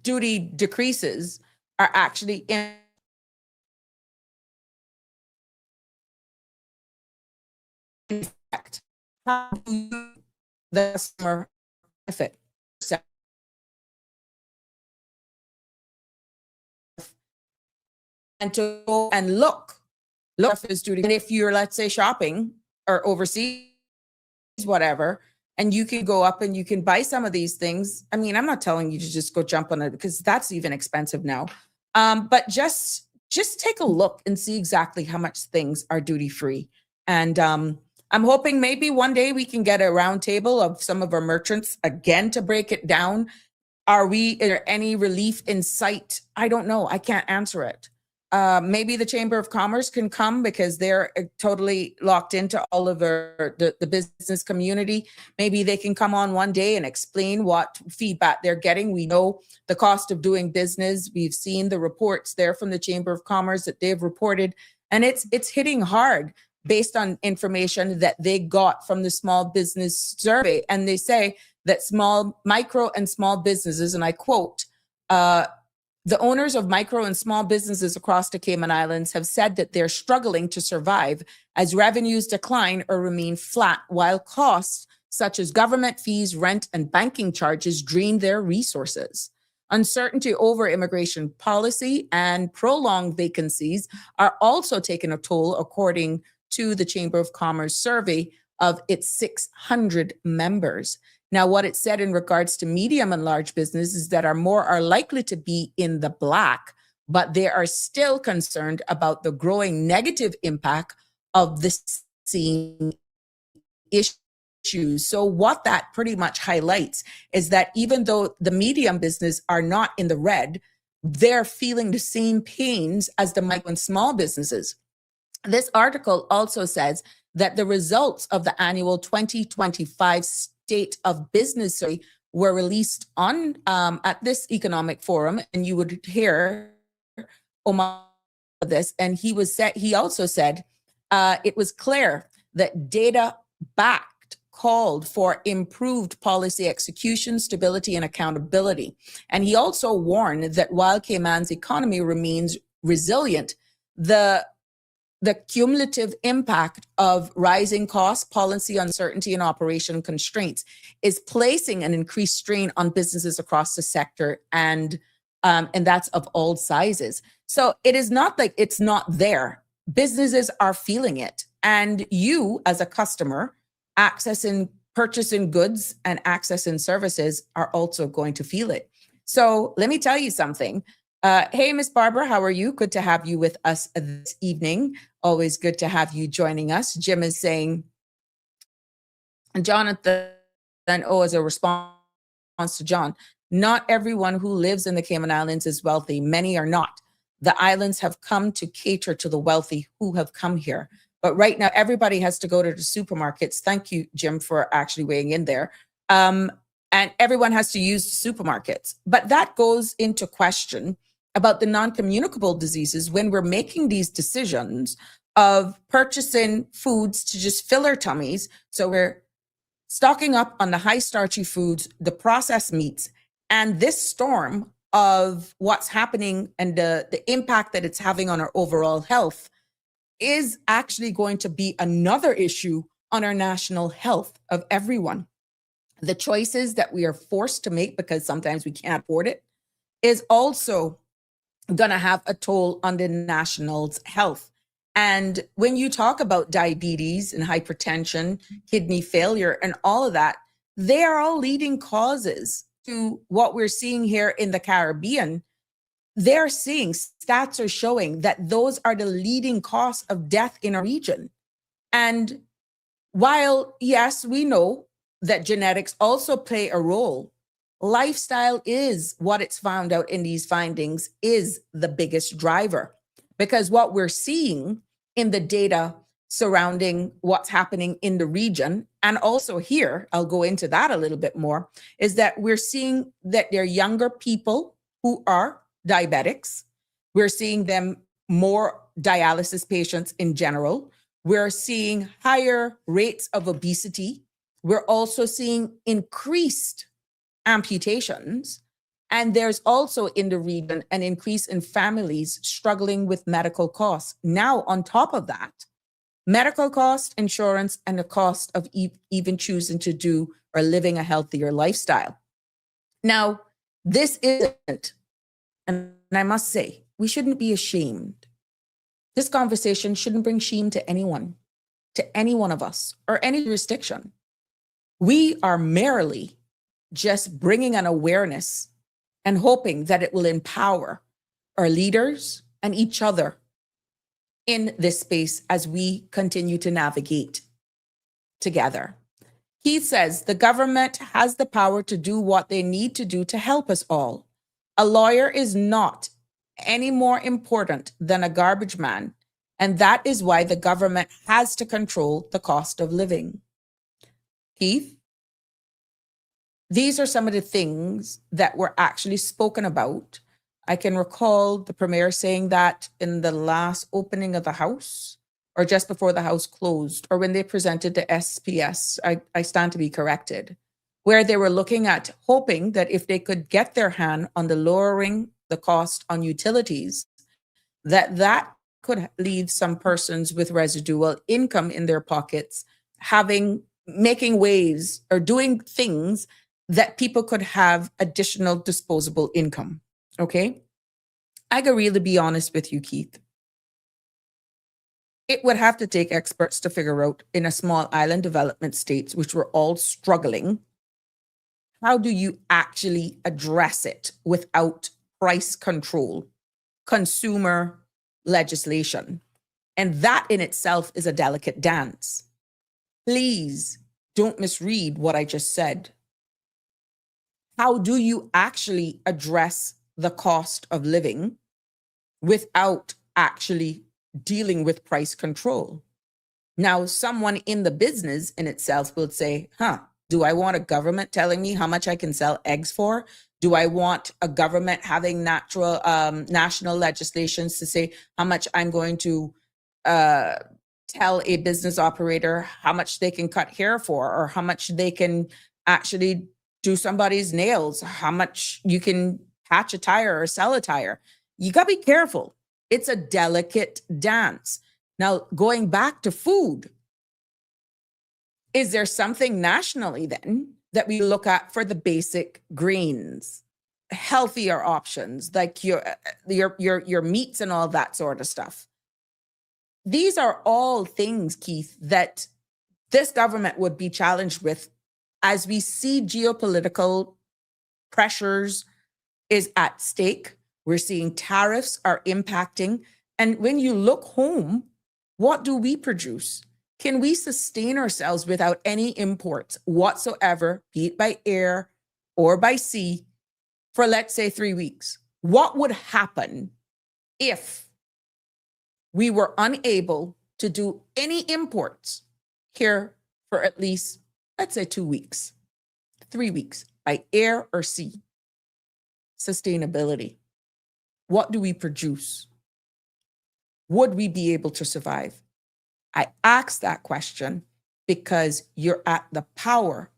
duty decreases are actually in effect. How do you, the customer, benefit and to go and look is duty. And if you're, let's say, shopping or overseas, whatever, and you can go up and you can buy some of these things. I mean, I'm not telling you to just go jump on it because that's even expensive now. But just just take a look and see exactly how much things are duty free. And I'm hoping maybe one day we can get a round table of some of our merchants again to break it down. Is there any relief in sight? I don't know. I can't answer it. Maybe the Chamber of Commerce can come because they're totally locked into all of the business community. Maybe they can come on one day and explain what feedback they're getting. We know the cost of doing business. We've seen the reports there from the Chamber of Commerce that they've reported, and it's hitting hard based on information that they got from the small business survey. And they say that micro and small businesses, and I quote, the owners of micro and small businesses across the Cayman Islands have said that they're struggling to survive as revenues decline or remain flat, while costs such as government fees, rent, and banking charges drain their resources. Uncertainty over immigration policy and prolonged vacancies are also taking a toll, according to the Chamber of Commerce survey of its 600 members. Now, what it said in regards to medium and large businesses that are likely to be in the black, but they are still concerned about the growing negative impact of the same issues. So what that pretty much highlights is that even though the medium business are not in the red, they're feeling the same pains as the micro and small businesses. This article also says that the results of the annual 2025 State of Business survey were released on at this economic forum, and you would hear Omar this, and he also said it was clear that data-backed called for improved policy execution, stability, and accountability. And he also warned that while Cayman's economy remains resilient, the cumulative impact of rising costs, policy uncertainty, and operation constraints is placing an increased strain on businesses across the sector, and that's of all sizes. So it is not like it's not there. Businesses are feeling it, and you, as a customer, purchasing goods and accessing services are also going to feel it. So let me tell you something. Hey, Miss Barbara, how are you? Good to have you with us this evening. Always good to have you joining us. Jim is saying, Jonathan, as a response to John, not everyone who lives in the Cayman Islands is wealthy. Many are not. The islands have come to cater to the wealthy who have come here. But right now, everybody has to go to the supermarkets. Thank you, Jim, for actually weighing in there. And everyone has to use the supermarkets. But that goes into question about the non-communicable diseases when we're making these decisions of purchasing foods to just fill our tummies. So we're stocking up on the high starchy foods, the processed meats, and this storm of what's happening and the impact that it's having on our overall health is actually going to be another issue on our national health of everyone. The choices that we are forced to make because sometimes we can't afford it is also going to have a toll on the national's health. And when you talk about diabetes and hypertension, kidney failure, and all of that, they are all leading causes to what we're seeing here in the Caribbean. They're seeing, stats are showing that those are the leading cause of death in our region. And while, yes, we know that genetics also play a role, lifestyle is what it's found out in these findings is the biggest driver, because what we're seeing in the data surrounding what's happening in the region, and also here, I'll go into that a little bit more, is that we're seeing that they're younger people who are diabetics. We're seeing them more dialysis patients in general. We're seeing higher rates of obesity. We're also seeing increased amputations. And there's also in the region an increase in families struggling with medical costs. Now, on top of that, medical cost, insurance, and the cost of even choosing to do or living a healthier lifestyle. Now, this isn't, and I must say, we shouldn't be ashamed. This conversation shouldn't bring shame to anyone, to any one of us, or any jurisdiction. We are merely just bringing an awareness and hoping that it will empower our leaders and each other in this space as we continue to navigate together. He says the government has the power to do what they need to do to help us all. A lawyer is not any more important than a garbage man, and that is why the government has to control the cost of living. Keith, these are some of the things that were actually spoken about. I can recall the premier saying that in the last opening of the House, or just before the House closed, or when they presented the SPS, I stand to be corrected, where they were looking at hoping that if they could get their hand on the lowering the cost on utilities, that could leave some persons with residual income in their pockets, making ways or doing things that people could have additional disposable income. Okay? I could really be honest with you, Keith. It would have to take experts to figure out in a small island development states, which were all struggling, how do you actually address it without price control, consumer legislation? And that in itself is a delicate dance. Please don't misread what I just said. How do you actually address the cost of living without actually dealing with price control? Now, someone in the business in itself will say, do I want a government telling me how much I can sell eggs for? Do I want a government having national legislations to say how much I'm going to tell a business operator how much they can cut hair for, or how much they can actually do somebody's nails, how much you can patch a tire or sell a tire? You got to be careful. It's a delicate dance. Now, going back to food, is there something nationally then that we look at for the basic grains, healthier options like your meats and all that sort of stuff? These are all things, Keith, that this government would be challenged with as we see geopolitical pressures is at stake. We're seeing tariffs are impacting. And when you look home, what do we produce? Can we sustain ourselves without any imports whatsoever, be it by air or by sea, for let's say 3 weeks? What would happen if we were unable to do any imports here for at least, let's say 2 weeks, 3 weeks, by air or sea? Sustainability. What do we produce? Would we be able to survive? I ask that question because you're at the power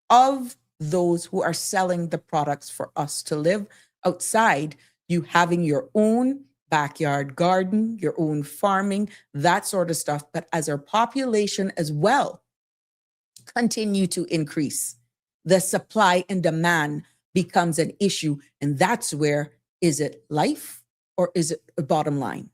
of those who are selling the products for us to live outside, you having your own backyard garden, your own farming, that sort of stuff. But as our population as well continue to increase, the supply and demand becomes an issue. And that's where, is it life or is it a bottom line?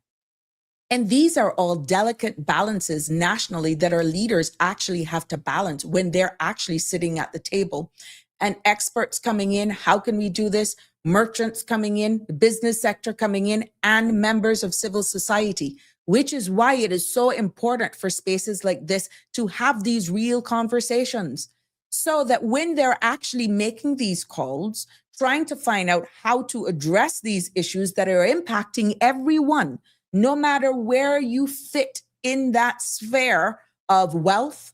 And these are all delicate balances nationally that our leaders actually have to balance when they're actually sitting at the table. And experts coming in, how can we do this? Merchants coming in, the business sector coming in, and members of civil society, which is why it is so important for spaces like this to have these real conversations, so that when they're actually making these calls, trying to find out how to address these issues that are impacting everyone, no matter where you fit in that sphere of wealth,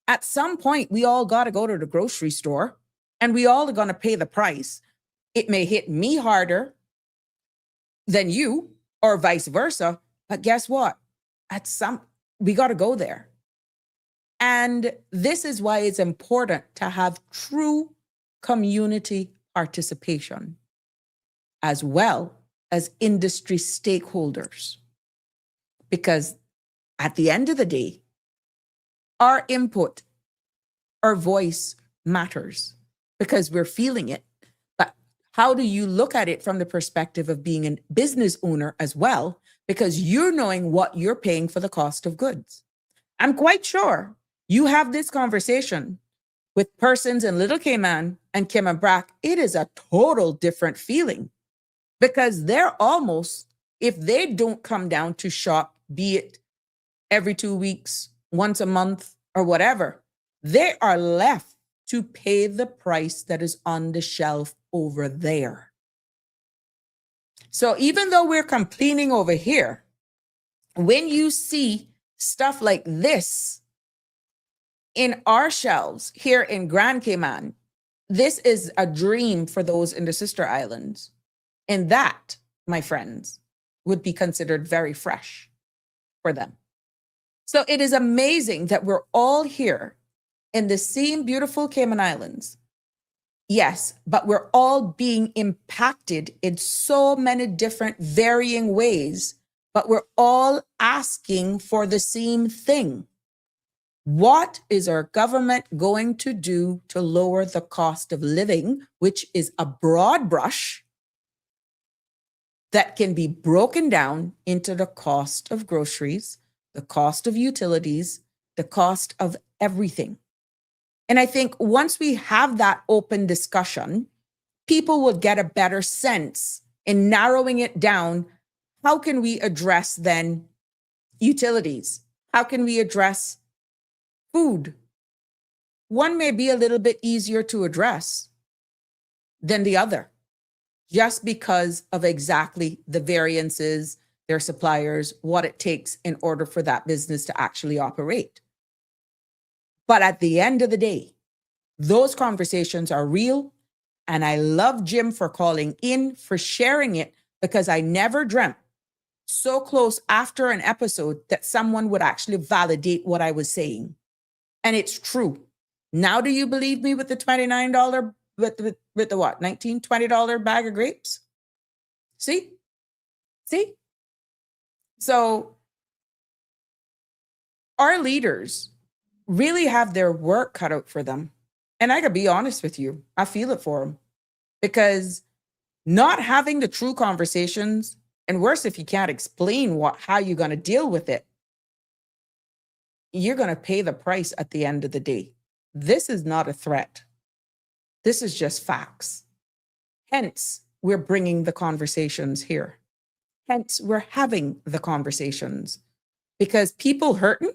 at some point, we all got to go to the grocery store and we all are going to pay the price. It may hit me harder than you or vice versa, but guess what? We got to go there. And this is why it's important to have true community participation as well as industry stakeholders. Because at the end of the day, our input, our voice matters because we're feeling it. But how do you look at it from the perspective of being a business owner as well? Because you're knowing what you're paying for the cost of goods. I'm quite sure you have this conversation with persons in Little Cayman and Cayman Brac. It is a total different feeling because they're almost if they don't come down to shop, be it every 2 weeks, once a month, or whatever, they are left to pay the price that is on the shelf over there. So even though we're complaining over here, when you see stuff like this in our shelves here in Grand Cayman, this is a dream for those in the sister islands. And that, my friends, would be considered very fresh for them. So it is amazing that we're all here in the same beautiful Cayman Islands. Yes, but we're all being impacted in so many different varying ways, but we're all asking for the same thing. What is our government going to do to lower the cost of living, which is a broad brush that can be broken down into the cost of groceries, the cost of utilities, the cost of everything. And I think once we have that open discussion, people will get a better sense in narrowing it down. How can we address then utilities? How can we address food? One may be a little bit easier to address than the other, just because of exactly the variances, their suppliers, what it takes in order for that business to actually operate. But at the end of the day, those conversations are real. And I love Jim for calling in, for sharing it, because I never dreamt so close after an episode that someone would actually validate what I was saying. And it's true. Now, do you believe me with the $29, with the what, $19, $20 bag of grapes? See? So our leaders really have their work cut out for them. And I gotta be honest with you, I feel it for them, because not having the true conversations, and worse, if you can't explain how you're going to deal with it, you're going to pay the price at the end of the day. This is not a threat. This is just facts. Hence, we're bringing the conversations here. Hence, we're having the conversations, because people hurting,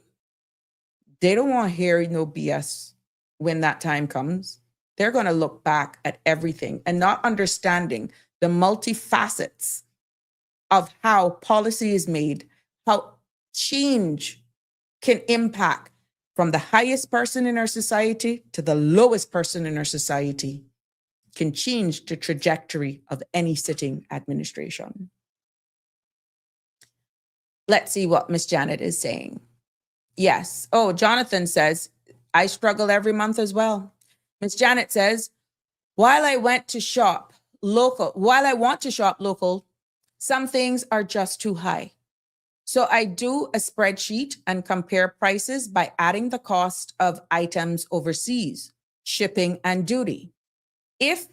they don't want to hear no BS when that time comes. They're going to look back at everything and not understanding the multifacets of how policy is made, how change can impact from the highest person in our society to the lowest person in our society, can change the trajectory of any sitting administration. Let's see what Miss Janet is saying. Yes. Oh, Jonathan says, I struggle every month as well. Miss Janet says, while I want to shop local, some things are just too high. So I do a spreadsheet and compare prices by adding the cost of items overseas, shipping and duty. If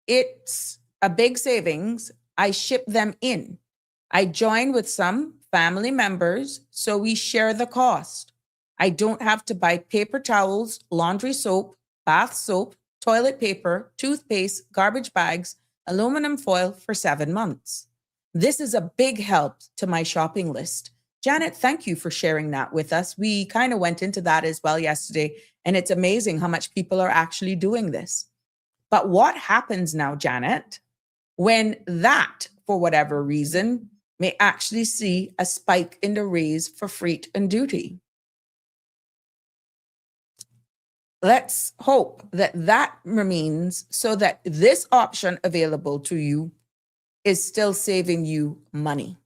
it's a big savings, I ship them in. I join with some family members, so we share the cost. I don't have to buy paper towels, laundry soap, bath soap, toilet paper, toothpaste, garbage bags, aluminum foil for 7 months. This is a big help to my shopping list. Janet, thank you for sharing that with us. We kind of went into that as well yesterday, and it's amazing how much people are actually doing this. But what happens now, Janet, when that, for whatever reason, may actually see a spike in the raise for freight and duty? Let's hope that that remains, so that this option available to you is still saving you money.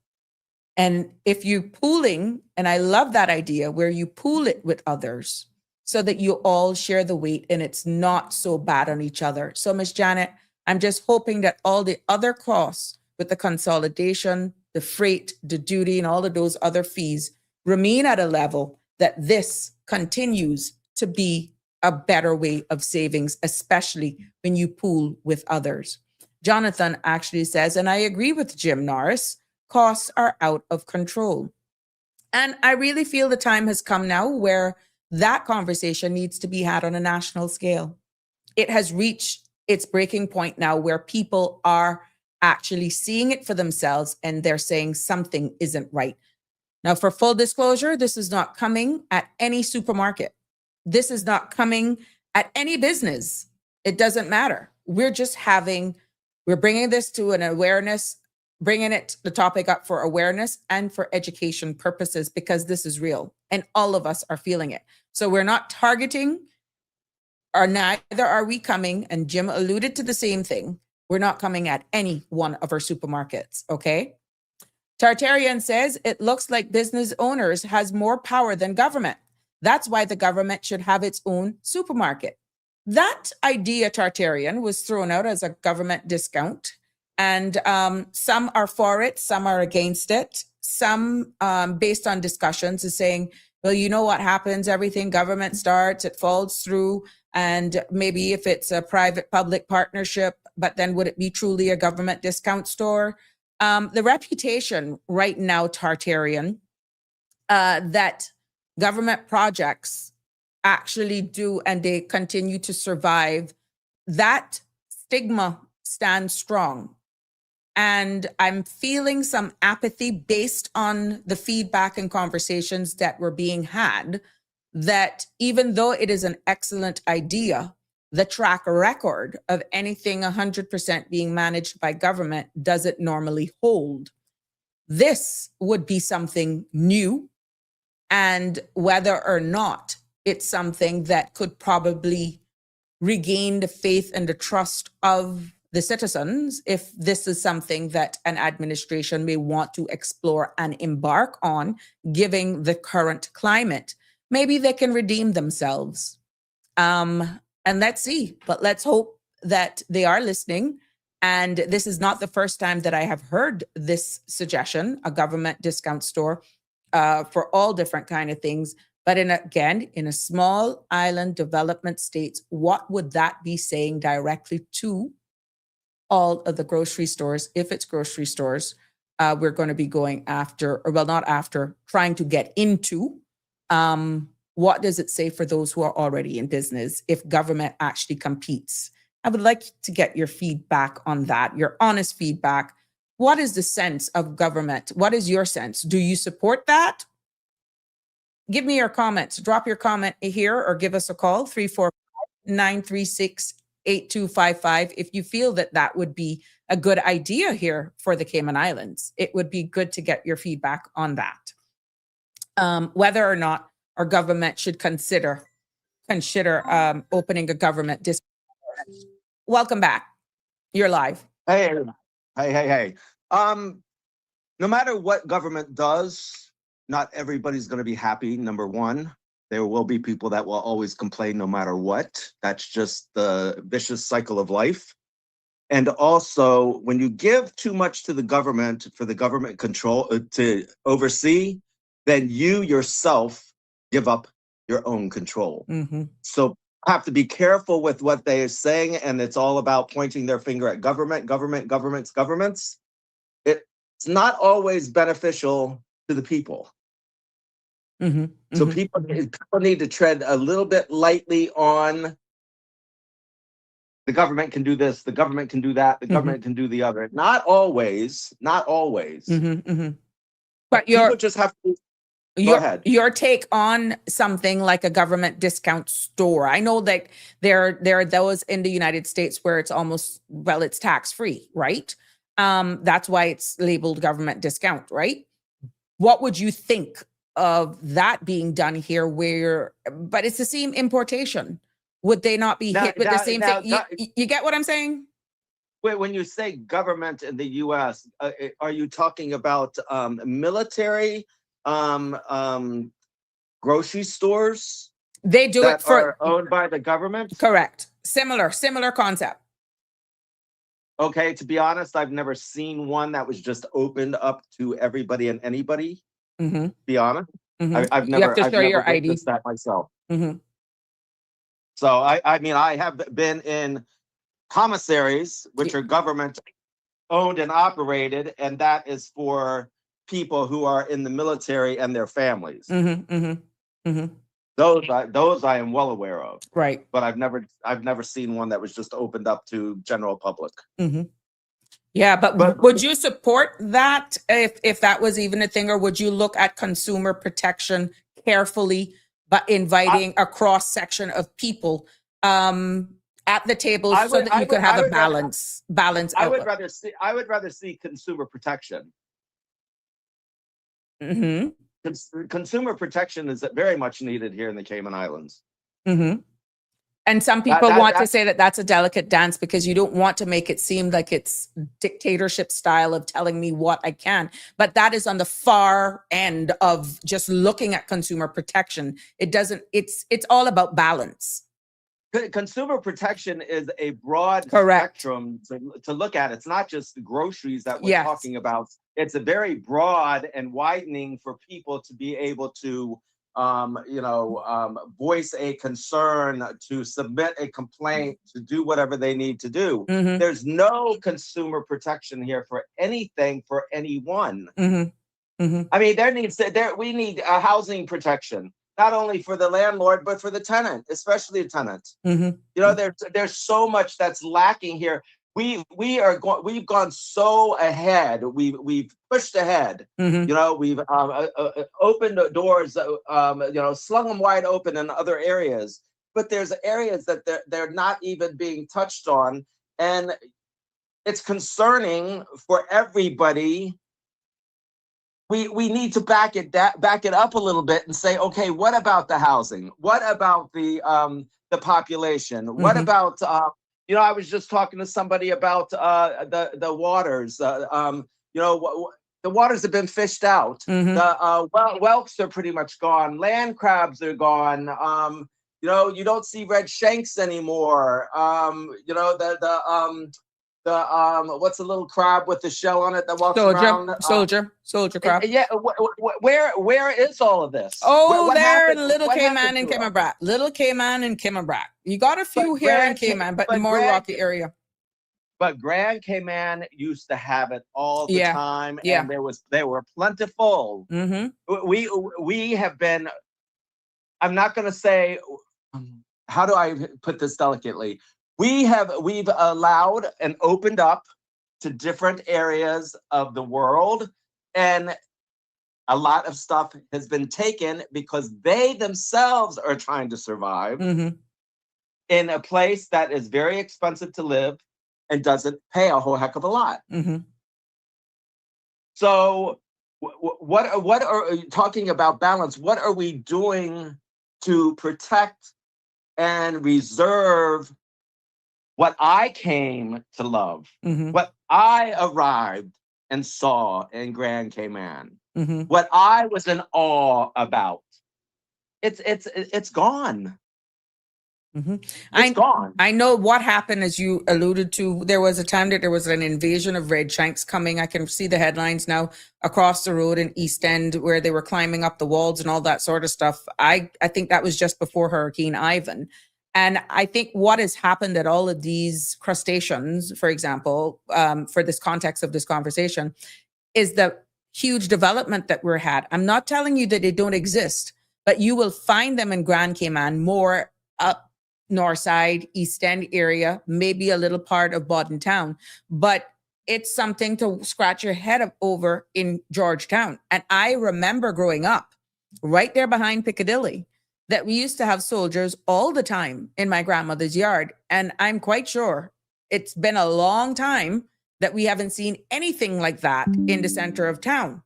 And if you pooling, and I love that idea where you pool it with others so that you all share the weight and it's not so bad on each other. So Miss Janet, I'm just hoping that all the other costs with the consolidation, the freight, the duty, and all of those other fees remain at a level that this continues to be a better way of savings, especially when you pool with others. Jonathan actually says, and I agree with Jim Norris, costs are out of control. And I really feel the time has come now where that conversation needs to be had on a national scale. It has reached its breaking point now where people are actually seeing it for themselves and they're saying something isn't right. Now, for full disclosure, this is not coming at any supermarket. This is not coming at any business. It doesn't matter. We're bringing this to an awareness, bringing the topic up for awareness and for education purposes, because this is real and all of us are feeling it. So we're not targeting, or neither are we coming, and Jim alluded to the same thing. We're not coming at any one of our supermarkets, okay? Tartarian says, it looks like business owners has more power than government. That's why the government should have its own supermarket. That idea, Tartarian, was thrown out as a government discount. And some are for it, some are against it. Some, based on discussions, is saying, well, you know what happens? Everything government starts, it falls through. And maybe if it's a private-public partnership, but then would it be truly a government discount store? The reputation right now, Tartarian, that government projects actually do and they continue to survive, that stigma stands strong. And I'm feeling some apathy based on the feedback and conversations that were being had, that even though it is an excellent idea, the track record of anything 100% being managed by government doesn't normally hold. This would be something new, and whether or not it's something that could probably regain the faith and the trust of the citizens, if this is something that an administration may want to explore and embark on, given the current climate, maybe they can redeem themselves. And let's see, but let's hope that they are listening. And this is not the first time that I have heard this suggestion, a government discount store for all different kind of things. But in a small island development states, what would that be saying directly to all of the grocery stores? If it's grocery stores, we're going to be going after, or well, not after, trying to get into. What does it say for those who are already in business if government actually competes? I would like to get your feedback on that, your honest feedback. What is the sense of government? What is your sense? Do you support that? Give me your comments. Drop your comment here or give us a call, 345-936-8255. If you feel that that would be a good idea here for the Cayman Islands, it would be good to get your feedback on that. Whether or not our government should consider opening a government discount. Welcome back. You're live. Hey. No matter what government does, not everybody's going to be happy. Number one, there will be people that will always complain no matter what. That's just the vicious cycle of life. And also, when you give too much to the government for the government control to oversee, then you yourself give up your own control. Mm-hmm. So have to be careful with what they are saying, and it's all about pointing their finger at governments. It's not always beneficial to the people. Mm-hmm. So people need to tread a little bit lightly on the government can do this, the government can do that, the government can do the other. Not always. But people just have to. Go ahead. Your take on something like a government discount store. I know that there are those in the United States where it's almost, well, it's tax-free, right? That's why it's labeled government discount, right? What would you think of that being done here but it's the same importation? Would they not be hit with the same thing? You get what I'm saying? Wait, when you say government in the U.S., are you talking about military grocery stores? They do that it for are owned by the government? Correct. Similar concept. Okay, to be honest, I've never seen one that was just opened up to everybody and anybody. Mm-hmm. To be honest, I've You have to show your ID. witnessed that myself. Mm-hmm. So I mean, I have been in commissaries, which are government owned and operated, and that is for people who are in the military and their families. Those I am well aware of. Right. But I've never seen one that was just opened up to general public. Yeah, but But would you support that if that was even a thing, or would you look at consumer protection carefully, but inviting a cross section of people at the table so that you could have a balance outlook? I would rather see consumer protection. Mm-hmm. Consumer protection is very much needed here in the Cayman Islands. Mm-hmm. And some people want to say that that's a delicate dance because you don't want to make it seem like it's dictatorship style of telling me what I can. But that is on the far end of just looking at consumer protection. It's all about balance. Consumer protection is a broad Correct. spectrum to look at. It's not just the groceries that we're Yes. talking about. It's a very broad and widening for people to be able to voice a concern, to submit a complaint, to do whatever they need to do. Mm-hmm. There's no consumer protection here for anything, for anyone. Mm-hmm. Mm-hmm. I mean, we need a housing protection, not only for the landlord, but for the tenant, especially the tenant. Mm-hmm. You know, there's so much that's lacking here. We've gone so ahead. We've pushed ahead. Mm-hmm. You know, we've opened the doors. Slung them wide open in other areas. But there's areas that they're not even being touched on, and it's concerning for everybody. We need to back it up a little bit and say, okay, what about the housing? What about the population? What about I was just talking to somebody about the waters. The waters have been fished out. Mm-hmm. The whelks are pretty much gone. Land crabs are gone. You don't see red shanks anymore. What's the little crab with the shell on it that walks around? Soldier crab. Yeah. Where is all of this? Oh, what they're happened? Little What Cayman happened and to them? Cayman. Little Cayman and Cayman. You got a few But here in Grand Cayman, but but more Grand- rocky area. But Grand Cayman used to have it all the Yeah, time, yeah. and they were plentiful. Mm-hmm. We have been. I'm not going to say. How do I put this delicately? We've allowed and opened up to different areas of the world, and a lot of stuff has been taken because they themselves are trying to survive Mm-hmm. in a place that is very expensive to live and doesn't pay a whole heck of a lot. Mm-hmm. So what are talking about balance? What are we doing to protect and reserve what I came to love, Mm-hmm. what I arrived and saw in Grand Cayman, Mm-hmm. what I was in awe about? It's gone. Mm-hmm. It's gone. I know what happened, as you alluded to. There was a time that there was an invasion of red shanks coming. I can see the headlines now across the road in East End where they were climbing up the walls and all that sort of stuff. I think that was just before Hurricane Ivan. And I think what has happened at all of these crustaceans, for example, for this context of this conversation, is the huge development that we're had. I'm not telling you that they don't exist, but you will find them in Grand Cayman more up north side, East End area, maybe a little part of Bodden Town, but it's something to scratch your head over in Georgetown. And I remember growing up right there behind Piccadilly that we used to have soldiers all the time in my grandmother's yard. And I'm quite sure it's been a long time that we haven't seen anything like that in the center of town.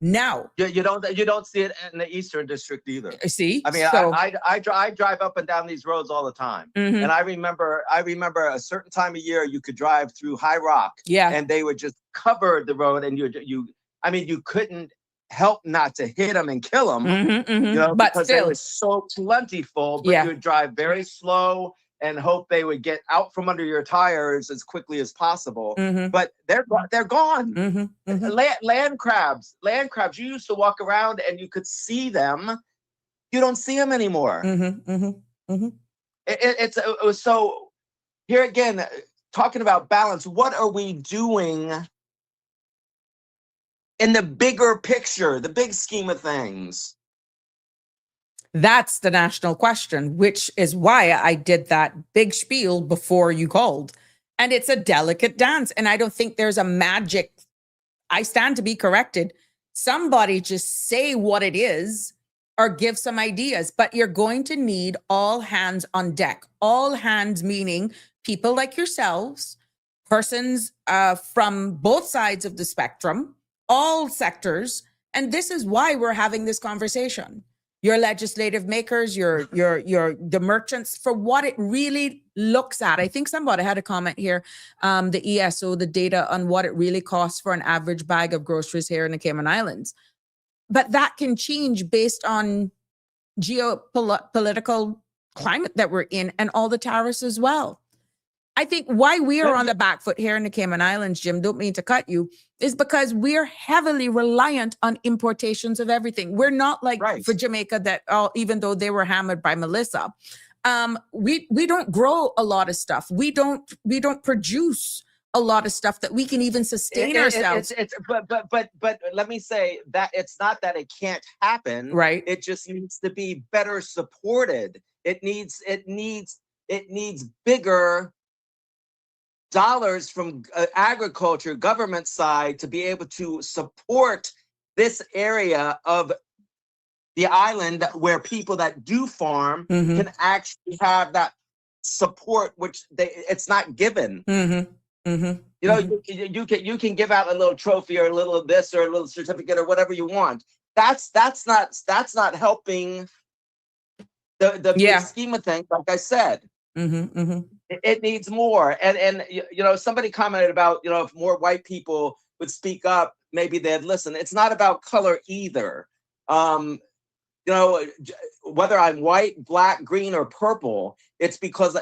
Now, You don't see it in the Eastern District either. see, I mean, so, I drive up and down these roads all the time, Mhm. and I remember a certain time of year you could drive through High Rock, yeah, and they would just cover the road, and you couldn't help not to hit them and kill them, Mhm, mhm. But because they still, were so plentiful. But Yeah. you would drive very slow and hope they would get out from under your tires as quickly as possible. mhm, But they're gone. mhm, mhm. Land crabs. You used to walk around and you could see them. You don't see them anymore. Mhm, mhm, mhm. It was so. Here again, talking about balance. What are we doing in the bigger picture, the big scheme of things? That's the national question, which is why I did that big spiel before you called. And it's a delicate dance. And I don't think there's a magic. I stand to be corrected. Somebody just say what it is or give some ideas, but you're going to need all hands on deck. All hands meaning people like yourselves, persons from both sides of the spectrum, all sectors. And this is why we're having this conversation. Your legislative makers, the merchants, for what it really looks at. I think somebody had a comment here, the ESO, the data on what it really costs for an average bag of groceries here in the Cayman Islands. But that can change based on geopolitical climate that we're in and all the tariffs as well. I think why we are on the back foot here in the Cayman Islands, Jim, don't mean to cut you, is because we're heavily reliant on importations of everything. We're not like for Jamaica that, even though they were hammered by Melissa, we don't grow a lot of stuff. We don't produce a lot of stuff that we can even sustain ourselves. But let me say that it's not that it can't happen. Right. It just needs to be better supported. It needs bigger dollars from agriculture, government side to be able to support this area of the island where people that do farm can actually have that support, which it's not given. You know, you can give out a little trophy or a little of this or a little certificate or whatever you want. That's not helping the big scheme of things. Like I said, it needs more. And you know, somebody commented about, you know, if more white people would speak up, maybe they'd listen. It's not about color either. You know, whether I'm white, black, green, or purple, it's because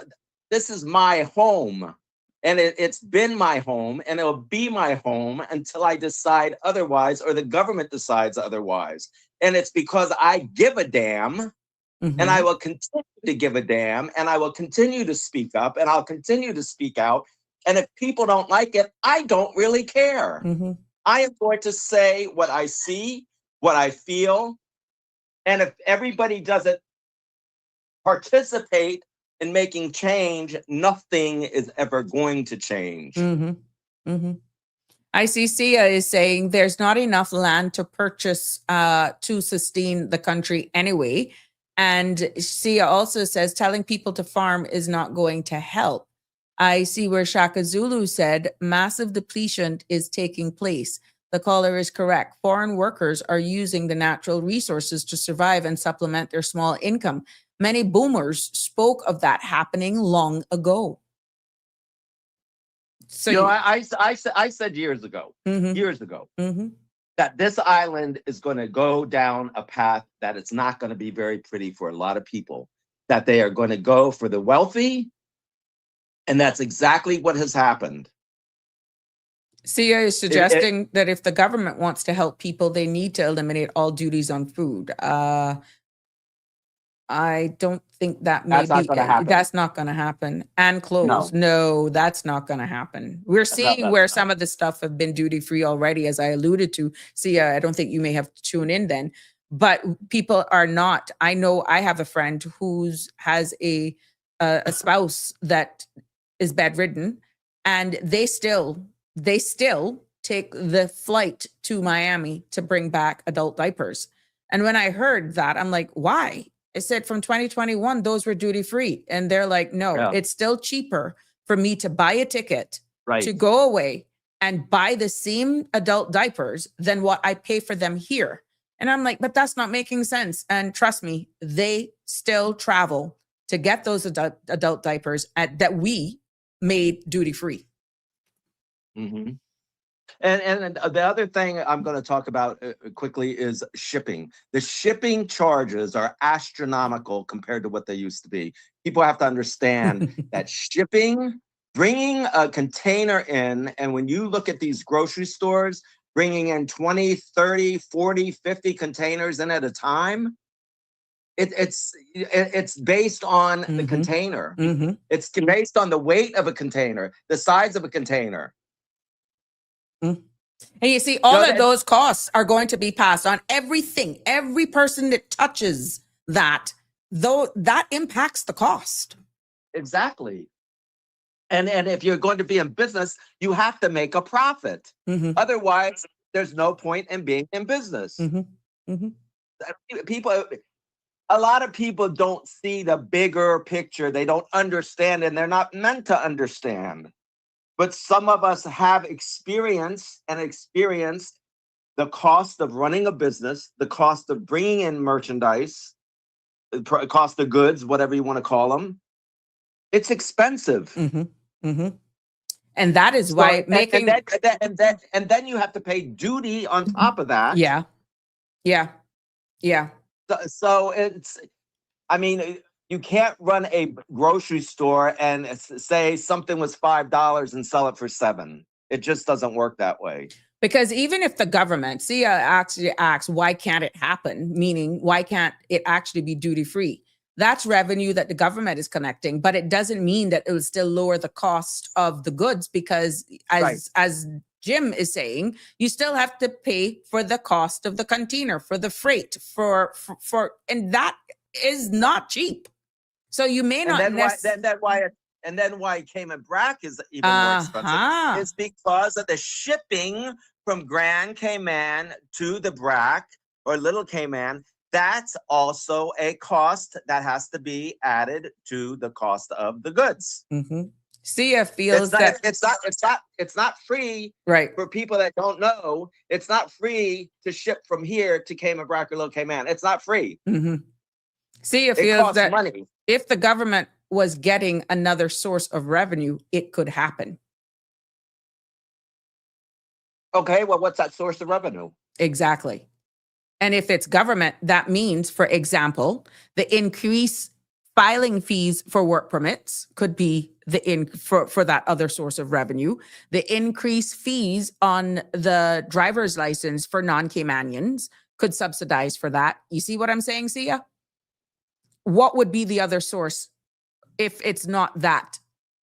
this is my home. And it's been my home, and it'll be my home until I decide otherwise, or the government decides otherwise. And it's because I give a damn, and I will continue to give a damn, and I will continue to speak up, and I'll continue to speak out. And if people don't like it, I don't really care. I am going to say what I see, what I feel. And if everybody doesn't participate in making change, nothing is ever going to change. ICCA is saying there's not enough land to purchase to sustain the country anyway. And Sia also says telling people to farm is not going to help. I see where Shaka Zulu said massive depletion is taking place. The caller is correct. Foreign workers are using the natural resources to survive and supplement their small income. Many boomers spoke of that happening long ago. So you know, I said years ago, that this island is going to go down a path that it's not going to be very pretty for a lot of people, that they are going to go for the wealthy. And that's exactly what has happened. Sia is suggesting that if the government wants to help people, they need to eliminate all duties on food. I don't think that's not going to happen. And clothes. No, that's not going to happen. We're seeing where some of the stuff have been duty free already, as I alluded to. See, I don't think you may have to tune in then, but people are not. I know I have a friend has a spouse that is bedridden, and they still take the flight to Miami to bring back adult diapers. And when I heard that, I'm like, why? I said from 2021, those were duty free. And they're like, no, it's still cheaper for me to buy a ticket to go away and buy the same adult diapers than what I pay for them here. And I'm like, but that's not making sense. And trust me, they still travel to get those adult diapers that we made duty free. And the other thing I'm going to talk about quickly is shipping. The shipping charges are astronomical compared to what they used to be. People have to understand that shipping, bringing a container in, and when you look at these grocery stores, bringing in 20, 30, 40, 50 containers in at a time, it's based on the container. It's based on the weight of a container, the size of a container. And you see, all of those costs are going to be passed on. Everything, every person that touches that, though, that impacts the cost. Exactly. And if you're going to be in business, you have to make a profit. Mhm. Otherwise, there's no point in being in business. Mhm. Mhm. People, a lot of people don't see the bigger picture. They don't understand, and they're not meant to understand. But some of us have experienced the cost of running a business, the cost of bringing in merchandise, the cost of goods, whatever you want to call them. It's expensive. Mhm. Mhm. And that is why making And then you have to pay duty on top of that. yeah. So it's, I mean, you can't run a grocery store and say something was $5 and sell it for $7. It just doesn't work that way. Because even if the government, actually asks, why can't it happen? Meaning, why can't it actually be duty free? That's revenue that the government is collecting, but it doesn't mean that it will still lower the cost of the goods, because as Jim is saying, you still have to pay for the cost of the container, for the freight, for and that is not cheap. So you may not and then why Cayman Brac is even more expensive is because of the shipping from Grand Cayman to the Brac or Little Cayman. That's also a cost that has to be added to the cost of the goods. Mm-hmm. Sia feels it's not free, right? For people that don't know, it's not free to ship from here to Cayman Brac or Little Cayman. It's not free. Mm-hmm. Sia feels that money. If the government was getting another source of revenue, it could happen. Okay, well, what's that source of revenue? Exactly. And if it's government, that means, for example, the increased filing fees for work permits could be for that other source of revenue. The increased fees on the driver's license for non-Caymanians could subsidize for that. You see what I'm saying, Sia? What would be the other source if it's not that?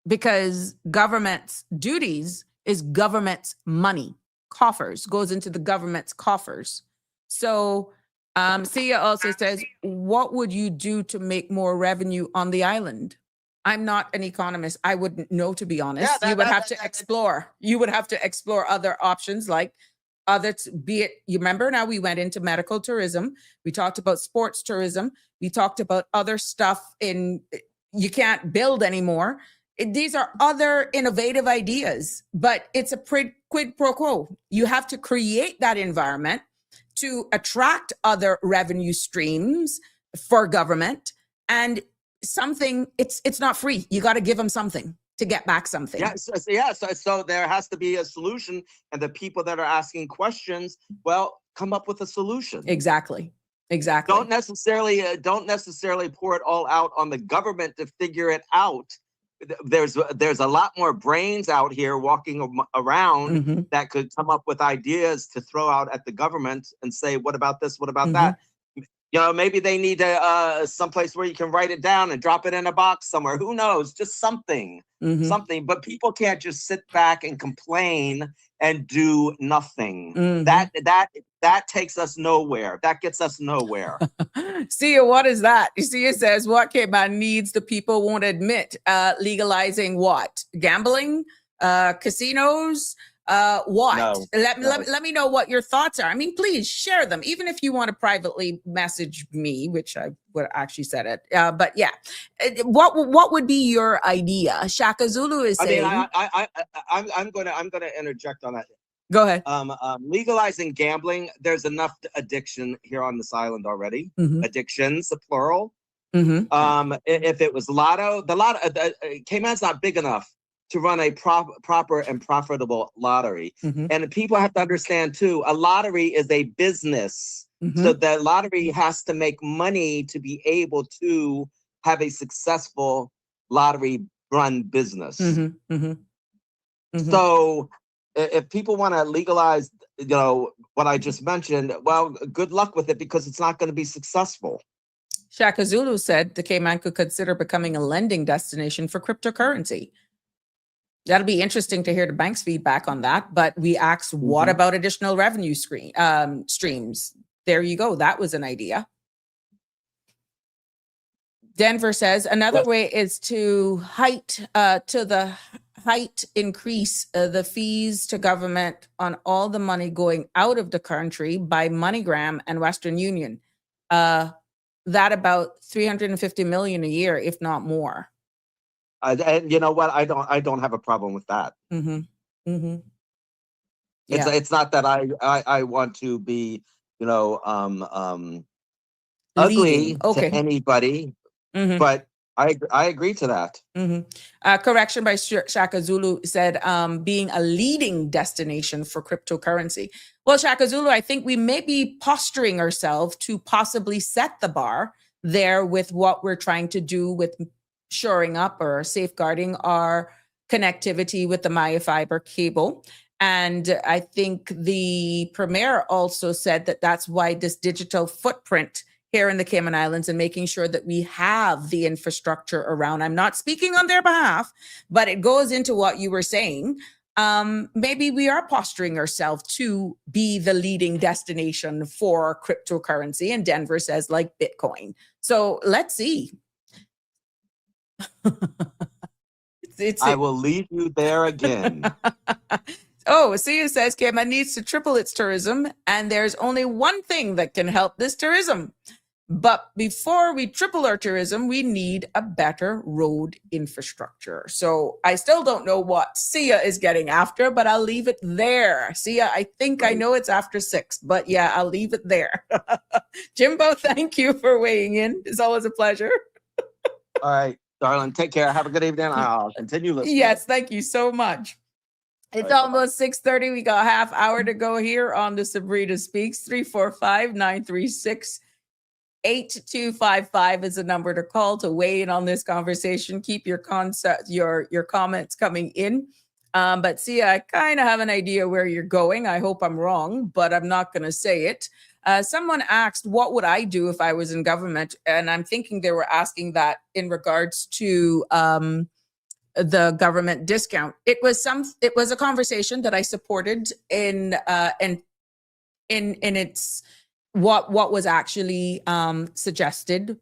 Because government's duties is government's money. Coffers goes into the government's coffers. So Sia also says, what would you do to make more revenue on the island? I'm not an economist. I wouldn't know, to be honest. You would have to explore. You would have to explore other options, like be it, you remember now we went into medical tourism. We talked about sports tourism. We talked about other stuff you can't build anymore. These are other innovative ideas, but it's a quid pro quo. You have to create that environment to attract other revenue streams for government, and something, it's not free. You got to give them something to get back something. So there has to be a solution, and the people that are asking questions, well, come up with a solution. Exactly. Don't necessarily pour it all out on the government to figure it out. There's a lot more brains out here walking around that could come up with ideas to throw out at the government and say, what about this? What about that? You know, maybe they need someplace where you can write it down and drop it in a box somewhere. Who knows? Just something. But people can't just sit back and complain and do nothing. That takes us nowhere. That gets us nowhere. Sia, what is that? Sia says, what Cayman needs, the people won't admit. Legalizing what? Gambling? Casinos? What? No. Let me know what your thoughts are. I mean, please share them, even if you want to privately message me, which I would actually said it. But yeah, what would be your idea? Shaka Zulu is saying. I'm gonna interject on that. Go ahead. Legalizing gambling. There's enough addiction here on this island already. Addictions, the plural. If it was lotto, Cayman's not big enough to run a proper and profitable lottery. And people have to understand too, a lottery is a business. So the lottery has to make money to be able to have a successful lottery run business. So if people want to legalize, what I just mentioned, well, good luck with it, because it's not going to be successful. Shaka Zulu said the Cayman could consider becoming a lending destination for cryptocurrency. That'll be interesting to hear the bank's feedback on that. But we asked, what about additional revenue streams? There you go. That was an idea. Denver says another Yes. way is to increase the fees to government on all the money going out of the country by MoneyGram and Western Union. That about 350 million a year, if not more. And you know what? I don't have a problem with that. Mm-hmm. Mm-hmm. Yeah. It's not that I want to be, ugly Leading. Okay. to anybody, Mm-hmm. but I agree to that. Mm-hmm. Correction by Shaka Zulu said being a leading destination for cryptocurrency. Well, Shaka Zulu, I think we may be posturing ourselves to possibly set the bar there with what we're trying to do with shoring up or safeguarding our connectivity with the Maya fiber cable. And I think the premier also said that that's why this digital footprint here in the Cayman Islands and making sure that we have the infrastructure around. I'm not speaking on their behalf, but it goes into what you were saying. Maybe we are posturing ourselves to be the leading destination for cryptocurrency. And Denver says like Bitcoin. So let's see. I will leave you there again. Oh, Sia says Cayman needs to triple its tourism, and there's only one thing that can help this tourism. But before we triple our tourism, we need a better road infrastructure. So I still don't know what Sia is getting after, but I'll leave it there. Sia, I think I know it's after 6, but yeah, I'll leave it there. Jimbo, thank you for weighing in. It's always a pleasure. All right, darling, take care. Have a good evening. I'll continue listening. Yes, thank you so much. It's almost 6:30. We got a half hour to go here on the Sabrina Speaks. 345-936-8255 is the number to call to weigh in on this conversation. Keep your comments coming in. But see, I kind of have an idea where you're going. I hope I'm wrong, but I'm not going to say it. Someone asked, what would I do if I was in government? And I'm thinking they were asking that in regards to the government discount. It was a conversation that I supported in its what was actually suggested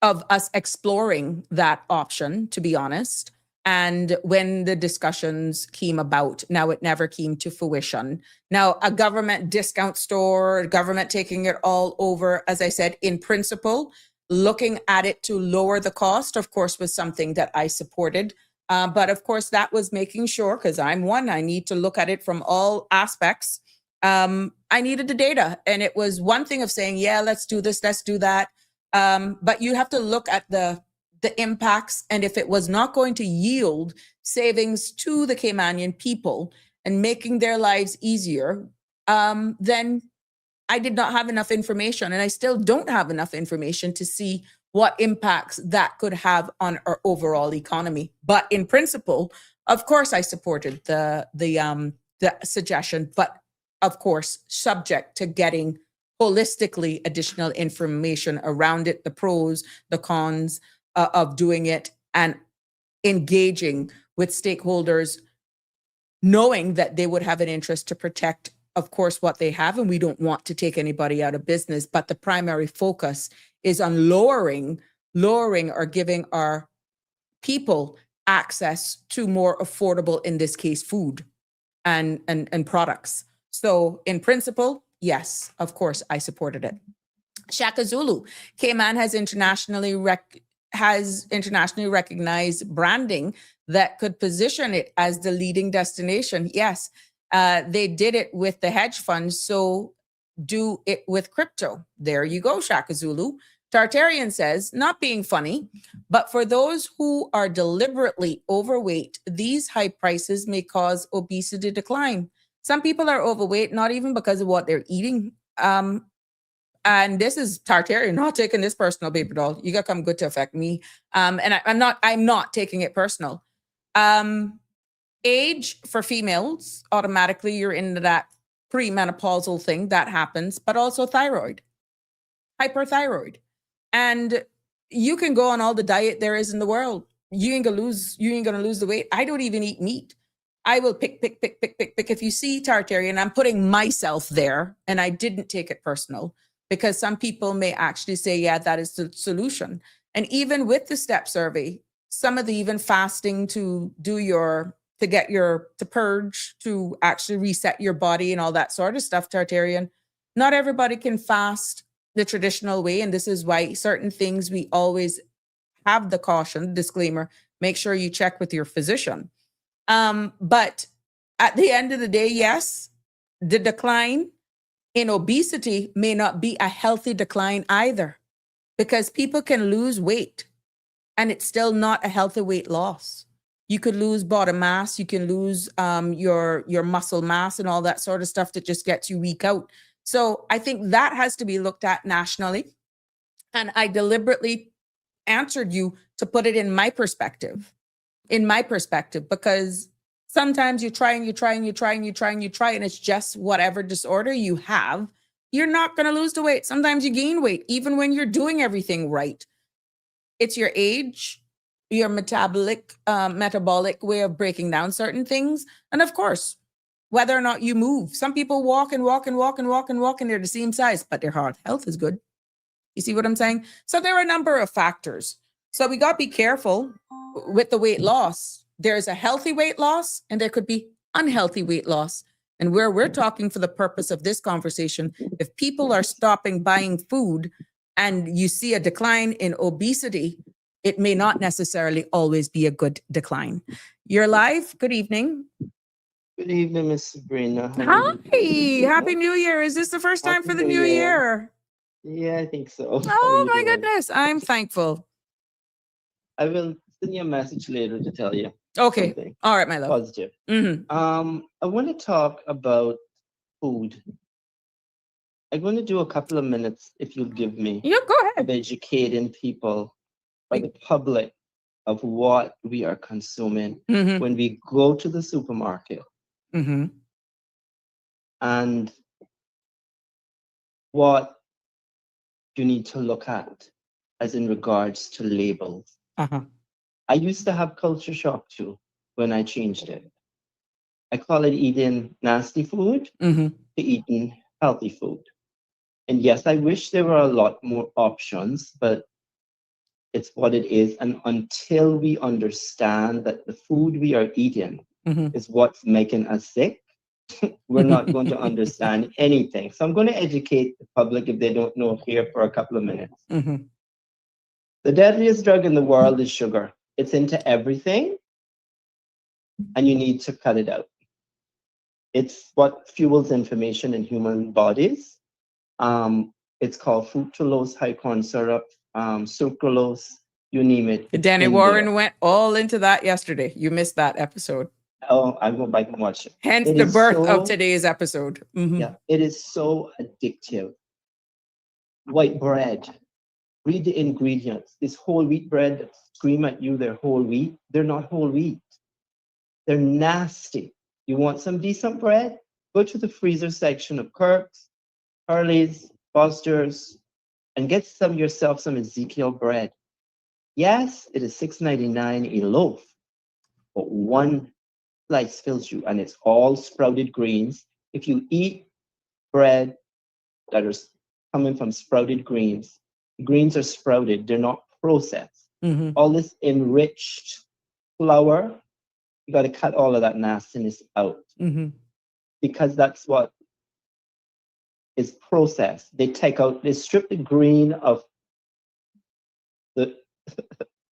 of us exploring that option, to be honest. And when the discussions came about, now it never came to fruition. Now, a government discount store, government taking it all over, as I said, in principle, looking at it to lower the cost, of course, was something that I supported. But of course, that was making sure, because I'm one, I need to look at it from all aspects. I needed the data. And it was one thing of saying, yeah, let's do this, let's do that. But you have to look at the impacts. And if it was not going to yield savings to the Caymanian people and making their lives easier, then I did not have enough information, and I still don't have enough information to see what impacts that could have on our overall economy. But in principle, of course, I supported the suggestion, but of course, subject to getting holistically additional information around it, the pros, the cons of doing it, and engaging with stakeholders, knowing that they would have an interest to protect, of course, what they have, and we don't want to take anybody out of business, but the primary focus is on lowering or giving our people access to more affordable, in this case, food and products. So in principle, yes, of course, I supported it. Shaka Zulu, Cayman has internationally recognized branding that could position it as the leading destination. Yes, they did it with the hedge funds, so do it with crypto. There you go, Shaka Zulu. Tartarian says, not being funny, but for those who are deliberately overweight, these high prices may cause obesity decline. Some people are overweight, not even because of what they're eating. And this is Tartarian, not taking this personal, baby doll. You got to come good to affect me. And I'm not taking it personal. Age for females, automatically you're into that premenopausal thing that happens, but also thyroid, hyperthyroid. And you can go on all the diet there is in the world. You ain't gonna lose the weight. I don't even eat meat. I will pick. If you see Tartarian, I'm putting myself there, and I didn't take it personal, because some people may actually say, yeah, that is the solution. And even with the step survey, some of the even fasting to purge, to actually reset your body and all that sort of stuff, Tartarian, not everybody can fast the traditional way. And this is why certain things we always have the caution, disclaimer, make sure you check with your physician. But at the end of the day, yes, the decline in obesity may not be a healthy decline either, because people can lose weight and it's still not a healthy weight loss. You could lose body mass, you can lose your muscle mass and all that sort of stuff that just gets you weak out. So I think that has to be looked at nationally. And I deliberately answered you to put it in my perspective, because sometimes you try, and it's just whatever disorder you have, you're not going to lose the weight. Sometimes you gain weight, even when you're doing everything right. It's your age, your metabolic way of breaking down certain things. And of course, whether or not you move. Some people walk and they're the same size, but their heart health is good. You see what I'm saying? So there are a number of factors. So we got to be careful with the weight loss. There's a healthy weight loss and there could be unhealthy weight loss. And where we're talking for the purpose of this conversation, if people are stopping buying food and you see a decline in obesity, it may not necessarily always be a good decline. You're live. Good evening. Good evening, Miss Sabrina. Hi. Happy New Year. Is this the first time for the New Year? Yeah, I think so. Oh my goodness. I'm thankful. I will send you a message later to tell you. Okay. Something All right, my love. positive. Mm-hmm. I want to talk about food. I'm going to do a couple of minutes, if you'll give me, Yeah, go of ahead. educating people, or the public, of what we are consuming Mm-hmm. when we go to the supermarket, Mm-hmm. and what you need to look at as in regards to labels. Uh-huh. I used to have culture shock too when I changed it. I call it eating nasty food Mm-hmm. to eating healthy food. And yes, I wish there were a lot more options, but it's what it is. And until we understand that the food we are eating Mm-hmm. is what's making us sick, we're not going to understand anything. So I'm going to educate the public, if they don't know, here for a couple of minutes. Mm-hmm. The deadliest drug in the world is sugar. It's into everything, and you need to cut it out. It's what fuels inflammation in human bodies. It's called fructose, high corn syrup, sucralose, you name it. It's Danny in Warren there. went all into that yesterday. You missed that episode. Oh, I go back and watch it. Hence It the is birth of so- today's episode. Mhm. Yeah, it is so addictive. White bread. Read the ingredients. This whole wheat bread that scream at you, they're whole wheat. They're not whole wheat. They're nasty. You want some decent bread? Go to the freezer section of Kirk's, Hurley's, Foster's, and get yourself some Ezekiel bread. Yes, it is $6.99 a loaf, but one slice fills you, and it's all sprouted greens. If you eat bread that is coming from sprouted greens, the greens are sprouted, they're not processed. Mhm. All this enriched flour, you got to cut all of that nastiness out, Mhm. because that's what is processed. They strip the green of the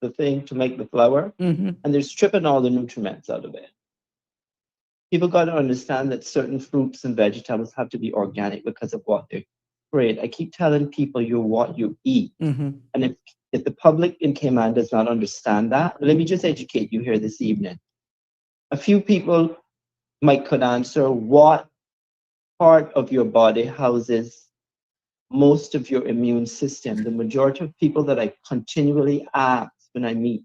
the thing to make the flour, Mhm. and they're stripping all the nutrients out of it. People got to understand that certain fruits and vegetables have to be organic because of what they're sprayed. I keep telling people you're what you eat. Mhm. And if the public in Cayman does not understand that, let me just educate you here this evening. A few people could answer what part of your body houses most of your immune system. The majority of people that I continually ask when I meet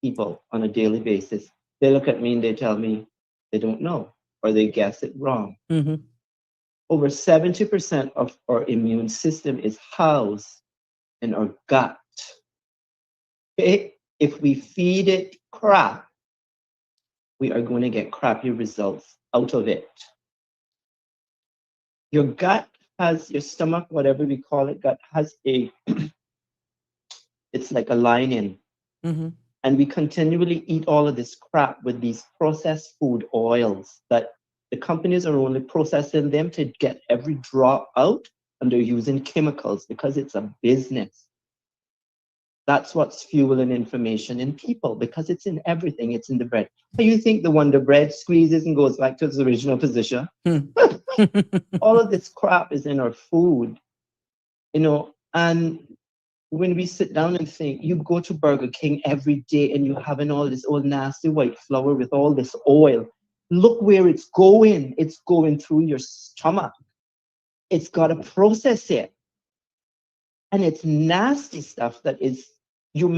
people on a daily basis, they look at me and they tell me they don't know, or they guess it wrong. Mhm. Over 70% of our immune system is housed in our gut. Okay? If we feed it crap, we are going to get crappy results out of it. Your gut has, your stomach, whatever we call it, gut has it's It's like a lining. Mm-hmm. And we continually eat all of this crap with these processed food oils that the companies are only processing them to get every drop out, and they're using chemicals because it's a business. That's what's fueling information in people, because it's in everything. It's in the bread. So you think the Wonder Bread squeezes and goes back to its original position? All of this crap is in our food, and when we sit down and think, you go to Burger King every day and you're having all this old nasty white flour with all this oil. Look where it's going. It's going through your stomach. It's got to process it. And it's nasty stuff that is, you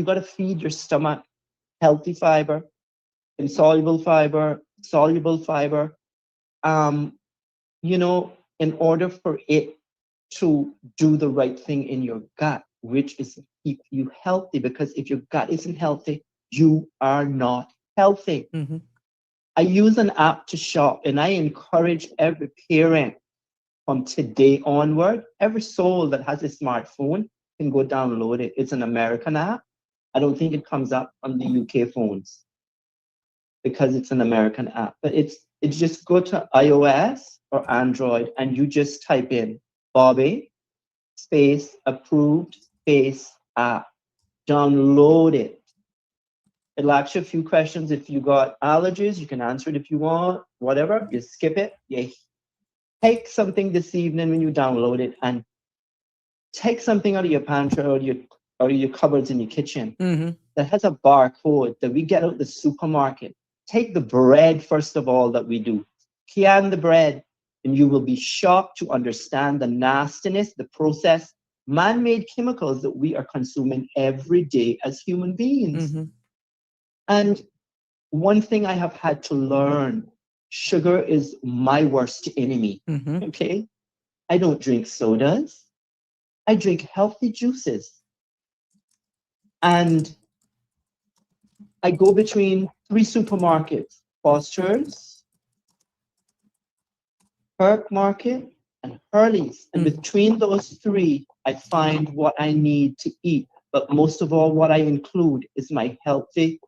got to feed your stomach healthy fiber, insoluble fiber, soluble fiber, in order for it to do the right thing in your gut, which is keep you healthy. Because if your gut isn't healthy, you are not healthy. Mm-hmm. I use an app to shop, and I encourage every parent from today onward, every soul that has a smartphone can go download it. It's an American app. I don't think it comes up on the UK phones because it's an American app. But it's just go to iOS or Android and you just type in Bobby space approved space app. Download it. It'll ask you a few questions. If you got allergies, you can answer it if you want, whatever. You skip it. You take something this evening when you download it and take something out of your pantry or your cupboards in your kitchen that has a barcode that we get out the supermarket. Take the bread, first of all, that we do. Can the bread, and you will be shocked to understand the nastiness, the processed, man-made chemicals that we are consuming every day as human beings. And one thing I have had to learn, sugar is my worst enemy. Okay? I don't drink sodas. I drink healthy juices. And I go between 3 supermarkets, Foster's, Herc Market, and Hurley's. And between those 3, I find what I need to eat. But most of all, what I include is my healthy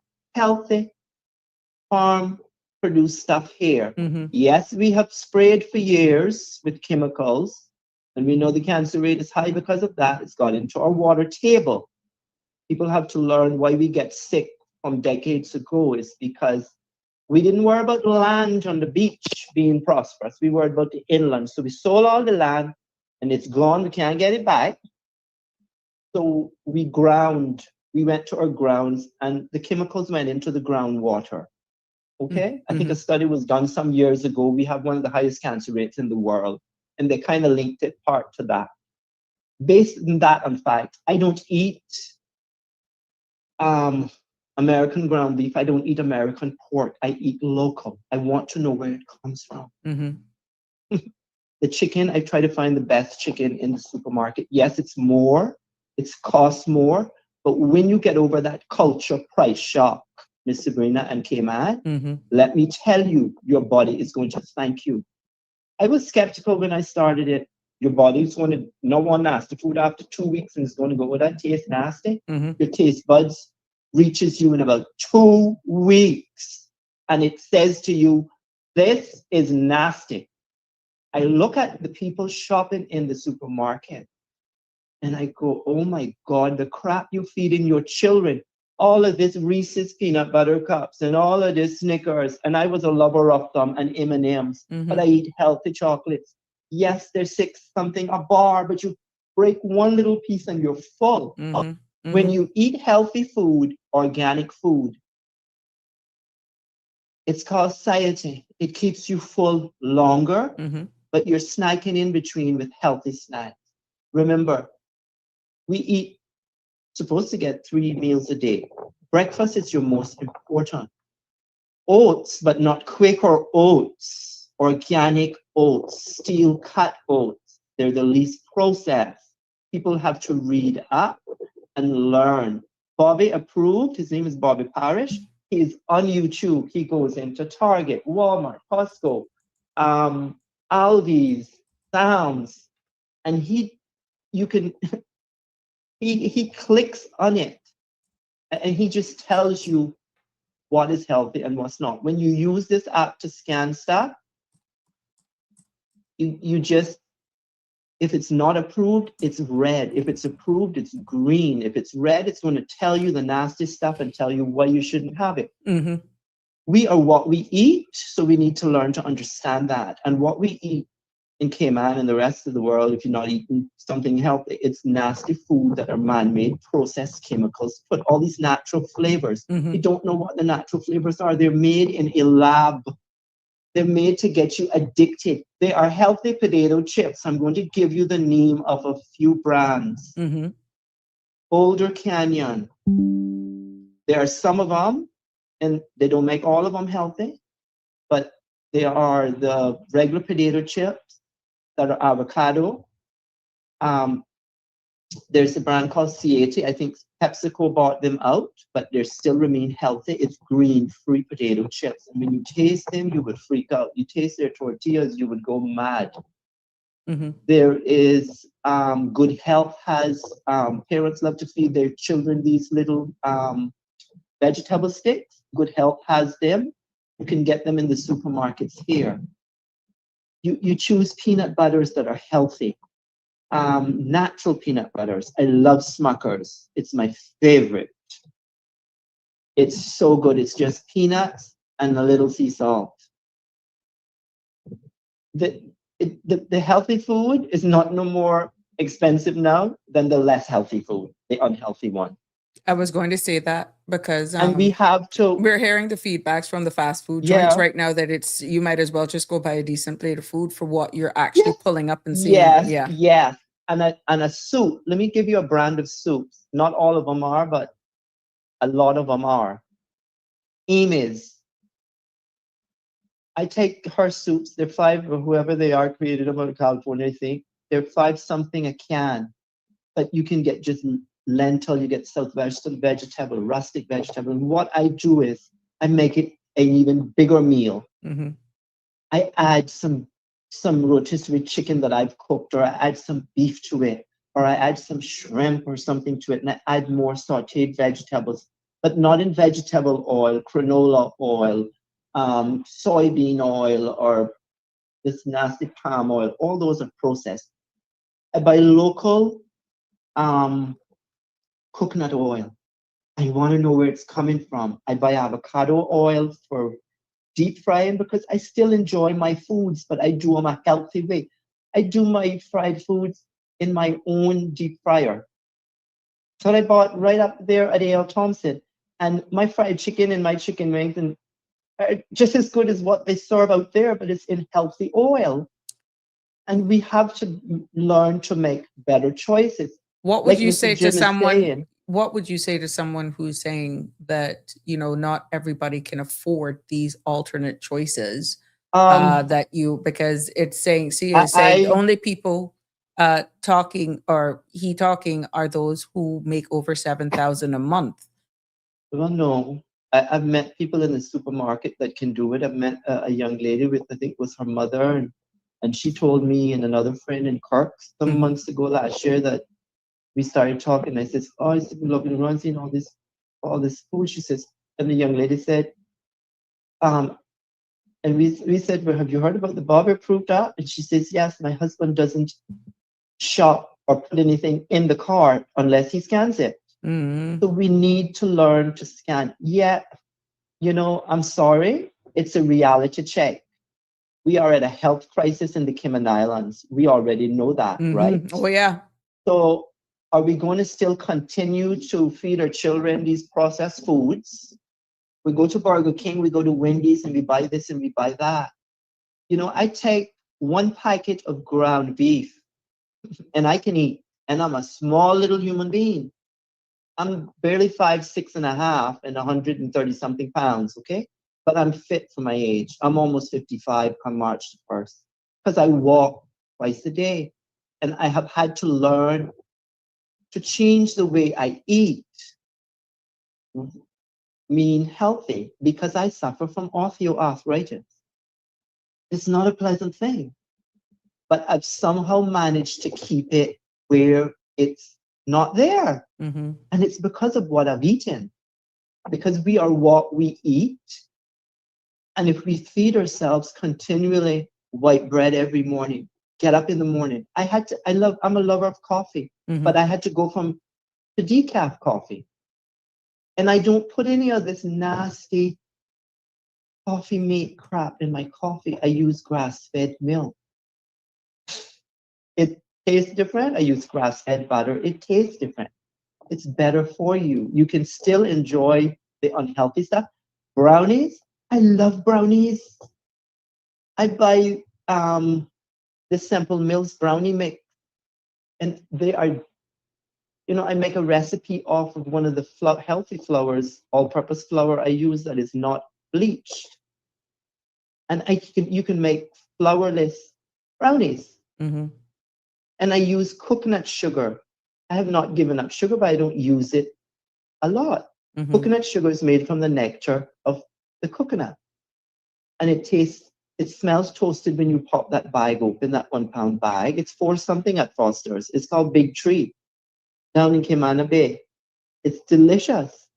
farm produced stuff here. Yes, we have sprayed for years with chemicals, and we know the cancer rate is high because of that. It's got into our water table. People have to learn why we get sick from decades ago is because we didn't worry about the land on the beach being prosperous. We worried about the inland. So we sold all the land and it's gone. We can't get it back. So we went to our grounds and the chemicals went into the groundwater. Okay? I think a study was done some years ago. We have one of the highest cancer rates in the world. And they kind of linked it part to that. Based on that, in fact, I don't eat American ground beef. I don't eat American pork. I eat local. I want to know where it comes from. The chicken, I try to find the best chicken in the supermarket. Yes, it's more. It costs more. But when you get over that culture price shock, Miss Sabrina and Cayman, let me tell you, your body is going to thank you. I was skeptical when I started it. Your body's going to not want nasty food after 2 weeks and it's going to go, oh, that tastes nasty. Your taste buds reaches you in about 2 weeks and it says to you, this is nasty. I look at the people shopping in the supermarket and I go, oh my God, the crap you feed in your children. All of this Reese's peanut butter cups and all of this Snickers. And I was a lover of them and M&Ms, but I eat healthy chocolates. Yes, they're 6 something a bar, but you break one little piece and you're full. When you eat healthy food, organic food, it's called satiety. It keeps you full longer, but you're snacking in between with healthy snacks. Remember, we supposed to get 3 meals a day. Breakfast is your most important. Oats, but not Quaker oats, organic oats, steel cut oats. They're the least processed. People have to read up and learn. Bobby approved. His name is Bobby Parrish. He's on YouTube. He goes into Target, Walmart, Costco, Aldi's, Sam's, and you can He clicks on it, and he just tells you what is healthy and what's not. When you use this app to scan stuff, you just, if it's not approved, it's red. If it's approved, it's green. If it's red, it's going to tell you the nasty stuff and tell you why you shouldn't have it. Mm-hmm. We are what we eat, so we need to learn to understand that. And what we eat in Cayman and the rest of the world, if you're not eating something healthy, it's nasty food that are man-made, processed chemicals, put all these natural flavors. Mm-hmm. You don't know what the natural flavors are. They're made in a lab. They're made to get you addicted. They are healthy potato chips. I'm going to give you the name of a few brands. Mm-hmm. Boulder Canyon. There are some of them, and they don't make all of them healthy, but they are the regular potato chips that are avocado. There's a brand called C80. I think PepsiCo bought them out, but they still remain healthy. It's green, free potato chips. And when you taste them, you would freak out. You taste their tortillas, you would go mad. Mm-hmm. There is Good Health has, parents love to feed their children these little vegetable sticks. Good Health has them. You can get them in the supermarkets here. You choose peanut butters that are healthy. Natural peanut butters. I love Smucker's. It's my favorite. It's so good. It's just peanuts and a little sea salt. The healthy food is not no more expensive now than the less healthy food, the unhealthy one. I was going to say that because And we have to. we're hearing the feedbacks from the fast food joints right now that it's, you might as well just go buy a decent plate of food for what you're actually pulling up and seeing. Yes. And a soup. Let me give you a brand of soups. Not all of them are, but a lot of them are. Amy's. I take her soups. They're $5, or whoever they are, created them out of California, I think. They're $5 something a can. But you can get just lentil, you get south vegetable, rustic vegetable. And what I do is I make it an even bigger meal. Mm-hmm. I add some rotisserie chicken that I've cooked, or I add some beef to it, or I add some shrimp or something to it, and I add more sauteed vegetables, but not in vegetable oil, canola oil, soybean oil, or this nasty palm oil. All those are processed. I buy local coconut oil. I want to know where it's coming from. I buy avocado oil for deep frying because I still enjoy my foods, but I do them a healthy way. I do my fried foods in my own deep fryer. So I bought right up there at A.L. Thompson, and my fried chicken and my chicken wings and are just as good as what they serve out there, but it's in healthy oil. And we have to learn to make better choices. What would Like you Mr. say Jim to is someone? saying. What would you say to someone who's saying that, you know, not everybody can afford these alternate choices that you, because it's saying, see, it's saying the only people talking are those who make over 7,000 a month. Well, no. I've met people in the supermarket that can do it. I've met a young lady with, I think it was her mother, and she told me and another friend in Kirk some months ago last year that we started talking. I says, oh, I said, we love you, Ron, seeing all this food. She says, and the young lady said, and we said, well, have you heard about the Bobby approved app? And she says, yes, my husband doesn't shop or put anything in the cart unless he scans it. Mm-hmm. So we need to learn to scan. Yeah, you know, I'm sorry, it's a reality check. We are at a health crisis in the Cayman Islands. We already know that, right? Oh, yeah. So are we going to still continue to feed our children these processed foods? We go to Burger King, we go to Wendy's, and we buy this and we buy that. You know, I take one packet of ground beef and I can eat, and I'm a small little human being. I'm barely 5'6.5" and 130 something pounds, okay? But I'm fit for my age. I'm almost 55 come March 1st because I walk twice a day. And I have had to learn to change the way I eat, mean healthy, because I suffer from osteoarthritis. It's not a pleasant thing, but I've somehow managed to keep it where it's not there. Mm-hmm. And it's because of what I've eaten, because we are what we eat. And if we feed ourselves continually white bread every morning, get up in the morning. I'm a lover of coffee, Mm-hmm. but I had to go from to decaf coffee. And I don't put any of this nasty coffee mate crap in my coffee. I use grass-fed milk. It tastes different. I use grass-fed butter. It tastes different. It's better for you. You can still enjoy the unhealthy stuff. Brownies. I love brownies. I buy the Simple Mills brownie mix, and they are, I make a recipe off of one of the healthy flours, all-purpose flour I use that is not bleached, and you can make flourless brownies. Mm-hmm. And I use coconut sugar. I have not given up sugar, but I don't use it a lot. Mm-hmm. Coconut sugar is made from the nectar of the coconut, and it smells toasted when you pop that bag open, that 1 pound bag. It's for something at Foster's. It's called Big Tree down in Cayman Bay. It's delicious.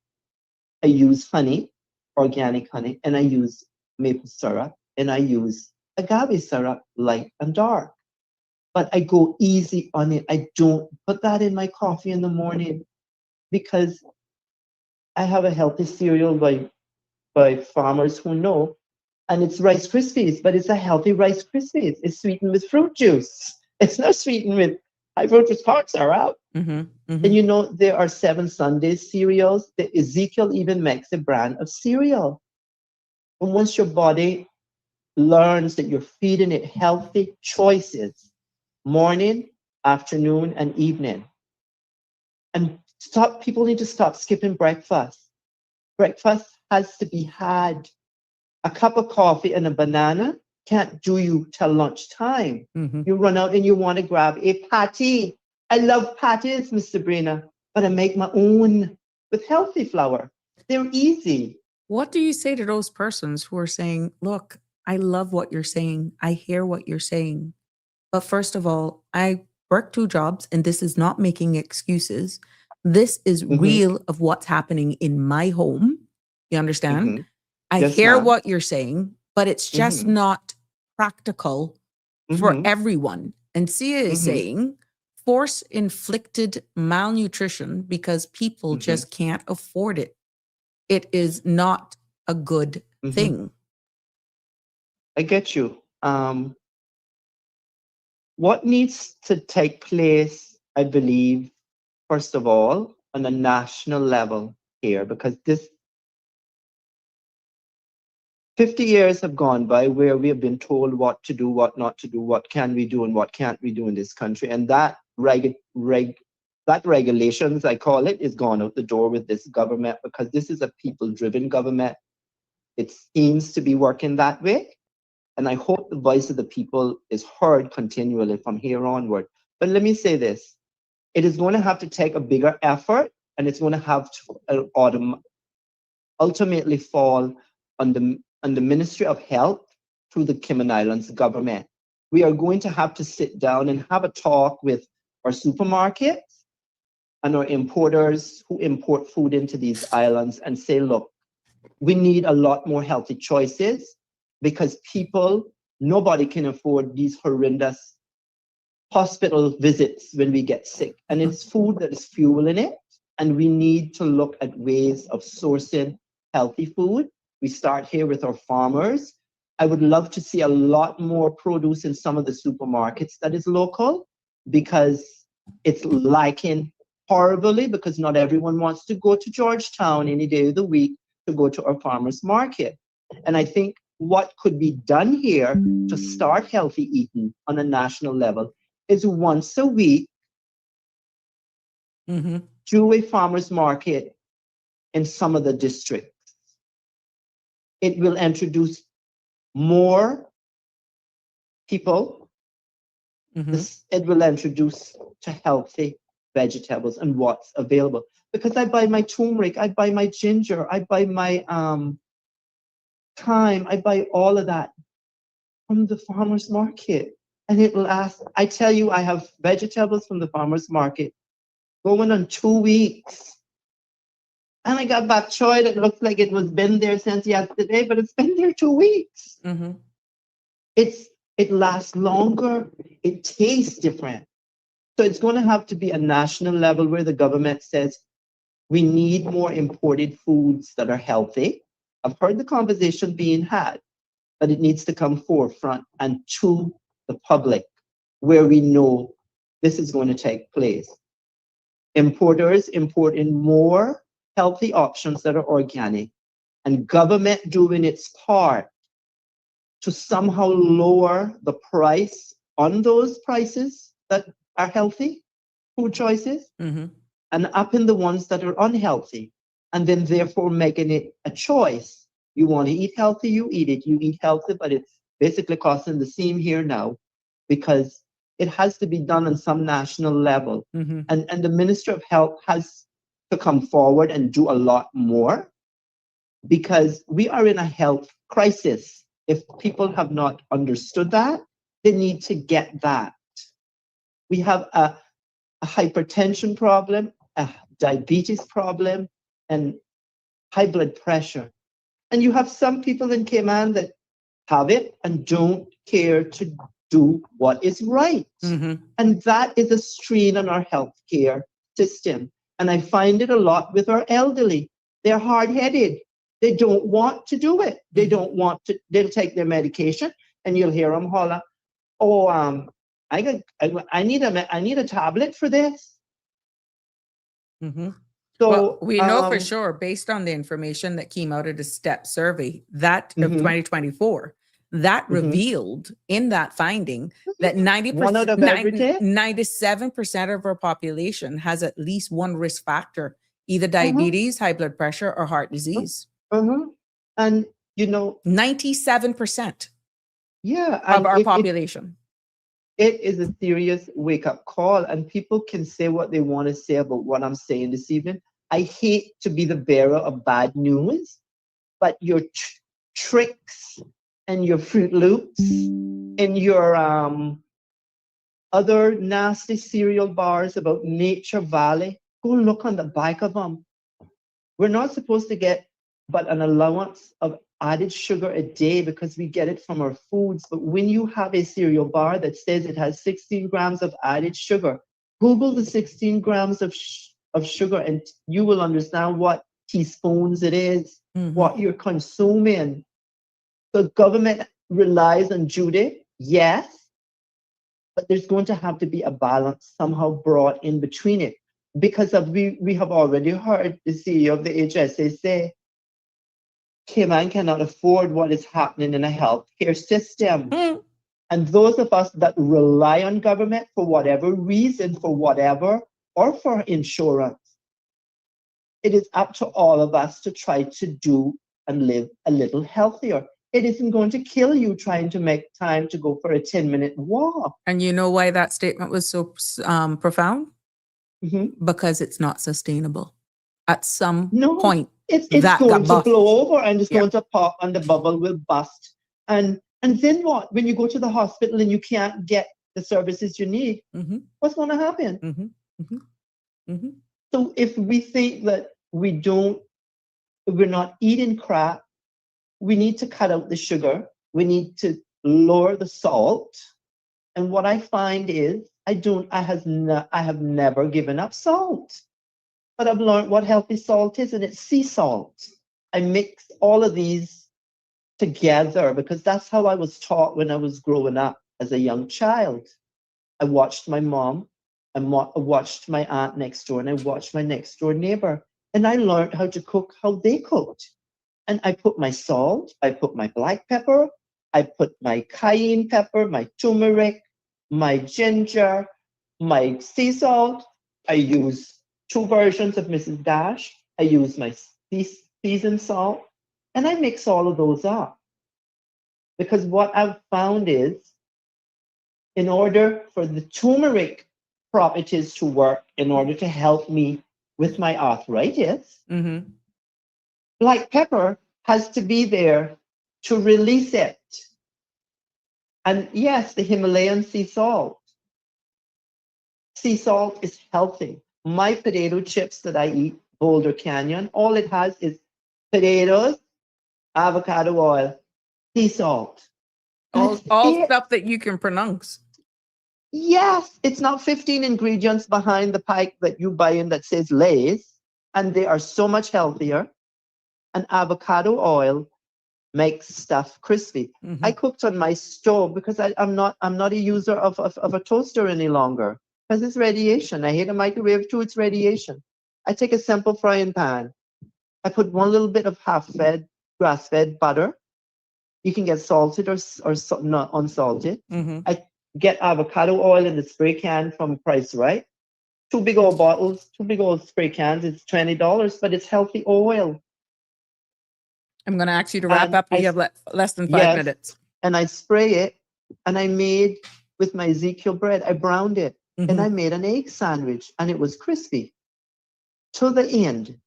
I use honey, organic honey, and I use maple syrup, and I use agave syrup, light and dark. But I go easy on it. I don't put that in my coffee in the morning because I have a healthy cereal by farmers who know, and it's Rice Krispies, but it's a healthy Rice Krispies. It's sweetened with fruit juice. It's not sweetened with high fructose corn syrup. Mm-hmm. Mm-hmm. And there are 7 Sundays cereals. Ezekiel even makes a brand of cereal. And once your body learns that you're feeding it healthy choices, morning, afternoon, and evening. And people need to stop skipping breakfast. Breakfast has to be had. A cup of coffee and a banana can't do you till lunchtime. Mm-hmm. You run out and you want to grab a patty. I love patties, Miss Sabrina, but I make my own with healthy flour. They're easy. What do you say to those persons who are saying, look, I love what you're saying. I hear what you're saying. But first of all, I work 2 jobs, and this is not making excuses. This is real of what's happening in my home. You understand? I Yes, hear ma'am. what you're saying, but it's just not practical for everyone. And Sia is saying force inflicted malnutrition because people just can't afford it. It is not a good thing. I get you. What needs to take place, I believe, first of all, on a national level here, because this 50 years have gone by where we have been told what to do, what not to do, what can we do, and what can't we do in this country. And that regulations, I call it, is gone out the door with this government, because this is a people-driven government. It seems to be working that way. And I hope the voice of the people is heard continually from here onward. But let me say this. It is going to have to take a bigger effort, and it's going to have to ultimately fall on the Ministry of Health through the Cayman Islands government. We are going to have to sit down and have a talk with our supermarkets and our importers who import food into these islands and say, look, we need a lot more healthy choices, because nobody can afford these horrendous hospital visits when we get sick. And it's food that is fueling it. And we need to look at ways of sourcing healthy food. We start here with our farmers. I would love to see a lot more produce in some of the supermarkets that is local, because it's lacking horribly, because not everyone wants to go to Georgetown any day of the week to go to our farmers market. And I think what could be done here to start healthy eating on a national level is once a week do a farmers market in some of the districts. It will introduce more people. It will introduce to healthy vegetables and what's available. Because I buy my turmeric, I buy my ginger, I buy my thyme, I buy all of that from the farmer's market. And it will ask, I tell you, I have vegetables from the farmer's market going on 2 weeks. And I got bok choy that looks like it was been there since yesterday, but it's been there 2 weeks. Mm-hmm. It lasts longer. It tastes different. So it's going to have to be a national level where the government says we need more imported foods that are healthy. I've heard the conversation being had, but it needs to come forefront and to the public where we know this is going to take place. Importers import in more healthy options that are organic, and government doing its part to somehow lower the price on those prices that are healthy food choices Mm-hmm. and up in the ones that are unhealthy, and then therefore making it a choice. You want to eat healthy, you eat it. You eat healthy, but it's basically costing the same here now because it has to be done on some national level. Mm-hmm. And the Minister of Health has to come forward and do a lot more because we are in a health crisis. If people have not understood that, they need to get that. We have a hypertension problem, a diabetes problem, and high blood pressure. And you have some people in Cayman that have it and don't care to do what is right. Mm-hmm. And that is a strain on our healthcare system. And I find it a lot with our elderly. They're hard-headed. They don't want to do it. They don't want to. They'll take their medication, and you'll hear them holler, "Oh, I need a tablet for this." Mm-hmm. So Well, we know for sure, based on the information that came out of the STEP survey that of 2024, that revealed in that finding that 90%, 97% of our population has at least one risk factor, either diabetes, high blood pressure, or heart disease. And 97% yeah, of our population. It is a serious wake-up call, and people can say what they want to say about what I'm saying this evening. I hate to be the bearer of bad news, but your tricks and your Fruit Loops and your other nasty cereal bars about Nature Valley, go look on the back of them. We're not supposed to get but an allowance of added sugar a day because we get it from our foods. But when you have a cereal bar that says it has 16 grams of added sugar, Google the 16 grams of sugar and you will understand what teaspoons it is, what you're consuming. The government relies on Judy, yes, but there's going to have to be a balance somehow brought in between it. Because we have already heard the CEO of the HSA say, Cayman cannot afford what is happening in a healthcare system. And those of us that rely on government for whatever reason, or for insurance, it is up to all of us to try to do and live a little healthier. It isn't going to kill you trying to make time to go for a 10-minute walk. And you know why that statement was so profound? Because it's not sustainable. At some point, it's going to blow over and it's going to pop and the bubble will bust. And then what? When you go to the hospital and you can't get the services you need, what's going to happen? So if we think that we're not eating crap, we need to cut out the sugar. We need to lower the salt. And what I find is I have never given up salt. But I've learned what healthy salt is, and it's sea salt. I mix all of these together because that's how I was taught when I was growing up as a young child. I watched my mom, I watched my aunt next door, and I watched my next door neighbor. And I learned how to cook how they cooked. And I put my salt, I put my black pepper, I put my cayenne pepper, my turmeric, my ginger, my sea salt. I use 2 versions of Mrs. Dash. I use my seasoned salt, and I mix all of those up. Because what I've found is, in order for the turmeric properties to work, in order to help me with my arthritis, black pepper has to be there to release it. And yes, the Himalayan sea salt. Sea salt is healthy. my potato chips that I eat, Boulder Canyon, all it has is potatoes, avocado oil, sea salt. That's All it. stuff that you can pronounce. Yes, it's not 15 ingredients behind the pike that you buy in that says Lay's, and they are so much healthier. And avocado oil makes stuff crispy. Mhm. I cooked on my stove because I'm not a user of a toaster any longer because it's radiation. I hate a microwave too, it's radiation. I take a simple frying pan. I put one little bit of half-fed, grass-fed butter. You can get salted or not unsalted. Mhm. I get avocado oil in the spray can from Price Right. 2 big old bottles, 2 big old spray cans. It's $20, but it's healthy oil. I'm going to ask you to wrap And up. We have less than 5 Yes. minutes. And I spray it, and I made with my Ezekiel bread. I browned it, and Mhm. I made an egg sandwich, and it was crispy to the end.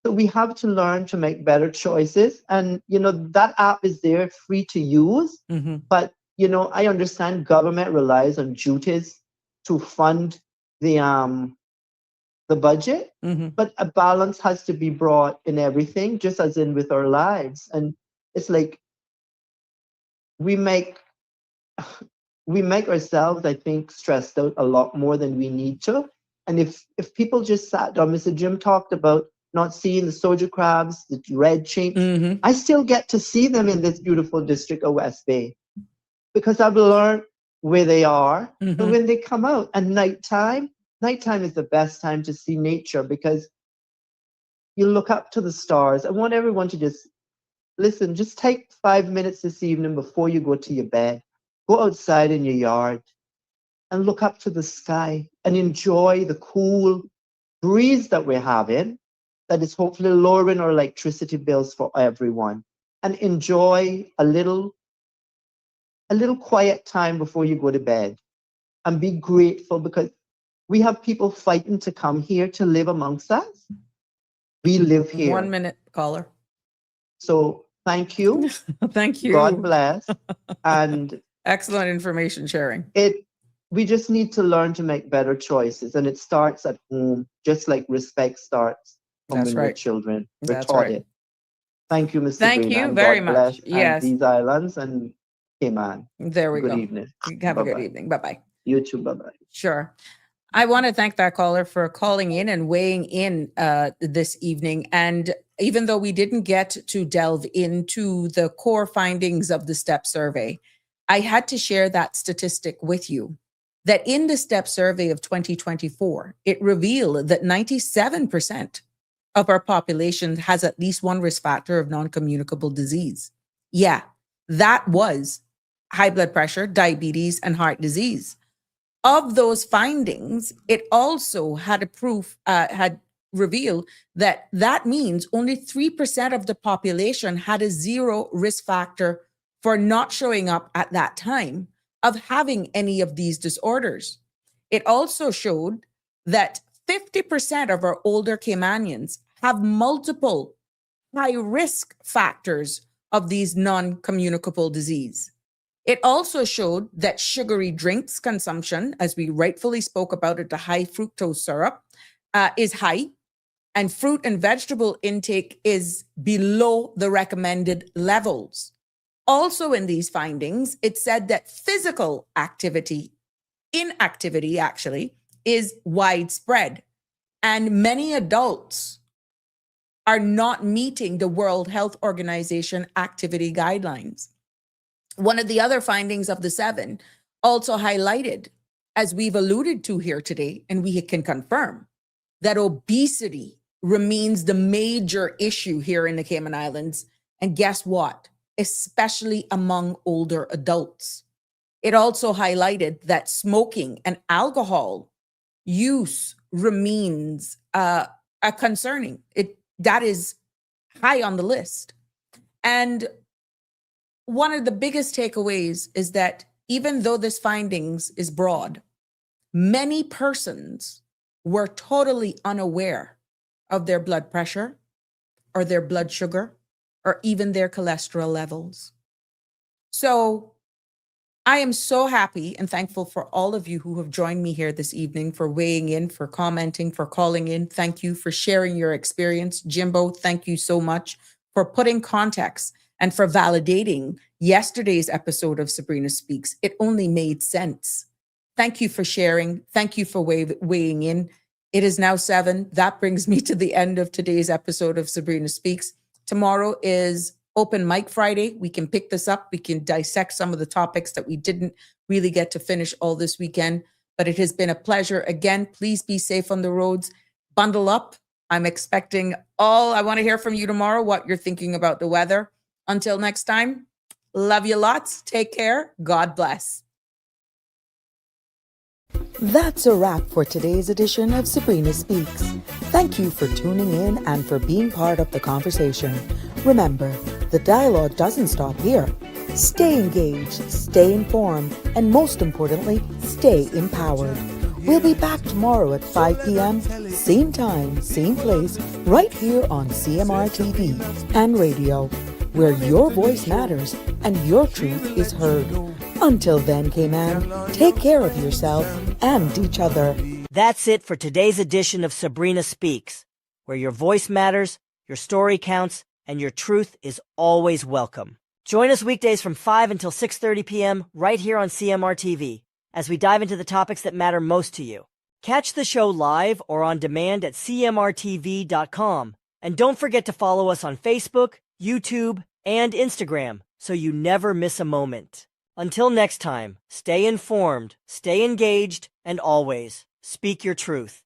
So we have to learn to make better choices, and that app is there, free to use. Mhm. But I understand government relies on duties to fund the budget, Mhm. but a balance has to be brought in everything, just as in with our lives. And it's like we make ourselves, I think, stressed out a lot more than we need to. And if people just sat down, Mr. Jim talked about not seeing the soldier crabs, the red chinks. Mhm. I still get to see them in this beautiful district of West Bay because I've learned where they are. Mhm. And when they come out at nighttime is the best time to see nature because you look up to the stars. I want everyone to just listen, just take 5 minutes this evening before you go to your bed. Go outside in your yard and look up to the sky and enjoy the cool breeze that we're having, that is hopefully lowering our electricity bills for everyone. And enjoy a little quiet time before you go to bed. And be grateful because we have people fighting to come here to live amongst us. We live here. 1 minute, caller. So thank you. Thank you. God bless. And Excellent information sharing. we just need to learn to make better choices. And it starts at home, just like respect starts from That's when we're right. children. We're That's taught right. it. Thank you, Mr. Thank Sabrina, you and very God much. bless. Yes. And these islands and Cayman. There we Good go. evening. Have a good Bye-bye. evening. Bye-bye. You too. Bye-bye. Sure. I want to thank that caller for calling in and weighing in this evening. And even though we didn't get to delve into the core findings of the STEP survey, I had to share that statistic with you, that in the STEP survey of 2024, it revealed that 97% of our population has at least one risk factor of non-communicable disease. Yeah, that was high blood pressure, diabetes, and heart disease. Of those findings, it also had had revealed that means only 3% of the population had a zero risk factor for not showing up at that time of having any of these disorders. It also showed that 50% of our older Caymanians have multiple high risk factors of these non-communicable disease. It also showed that sugary drinks consumption, as we rightfully spoke about it, the high fructose syrup, is high, and fruit and vegetable intake is below the recommended levels. Also in these findings, it said that physical inactivity actually, is widespread, and many adults are not meeting the World Health Organization activity guidelines. One of the other findings of the 7 also highlighted, as we've alluded to here today, and we can confirm, that obesity remains the major issue here in the Cayman Islands. And guess what? Especially among older adults. It also highlighted that smoking and alcohol use remains concerning. That is high on the list. And one of the biggest takeaways is that even though this findings is broad, many persons were totally unaware of their blood pressure or their blood sugar or even their cholesterol levels. So I am so happy and thankful for all of you who have joined me here this evening, for weighing in, for commenting, for calling in. Thank you for sharing your experience. Jimbo, thank you so much for putting context and for validating yesterday's episode of Sabrina Speaks. It only made sense. Thank you for sharing. Thank you for weighing in. It is now 7. That brings me to the end of today's episode of Sabrina Speaks. Tomorrow is Open Mic Friday. We can pick this up. We can dissect some of the topics that we didn't really get to finish all this weekend. But it has been a pleasure. Again, please be safe on the roads. Bundle up. I'm expecting I want to hear from you tomorrow, what you're thinking about the weather. Until next time, love you lots. Take care. God bless. That's a wrap for today's edition of Sabrina Speaks. Thank you for tuning in and for being part of the conversation. Remember, the dialogue doesn't stop here. Stay engaged, stay informed, and most importantly, stay empowered. We'll be back tomorrow at 5 p.m., same time, same place, right here on CMR TV and radio, where your voice matters and your truth is heard. Until then, Cayman, take care of yourself and each other. That's it for today's edition of Sabrina Speaks, where your voice matters, your story counts, and your truth is always welcome. Join us weekdays from 5 until 6:30 p.m. right here on CMR TV as we dive into the topics that matter most to you. Catch the show live or on demand at cmrtv.com. And don't forget to follow us on Facebook, YouTube, and Instagram so you never miss a moment. Until next time, stay informed, stay engaged, and always speak your truth.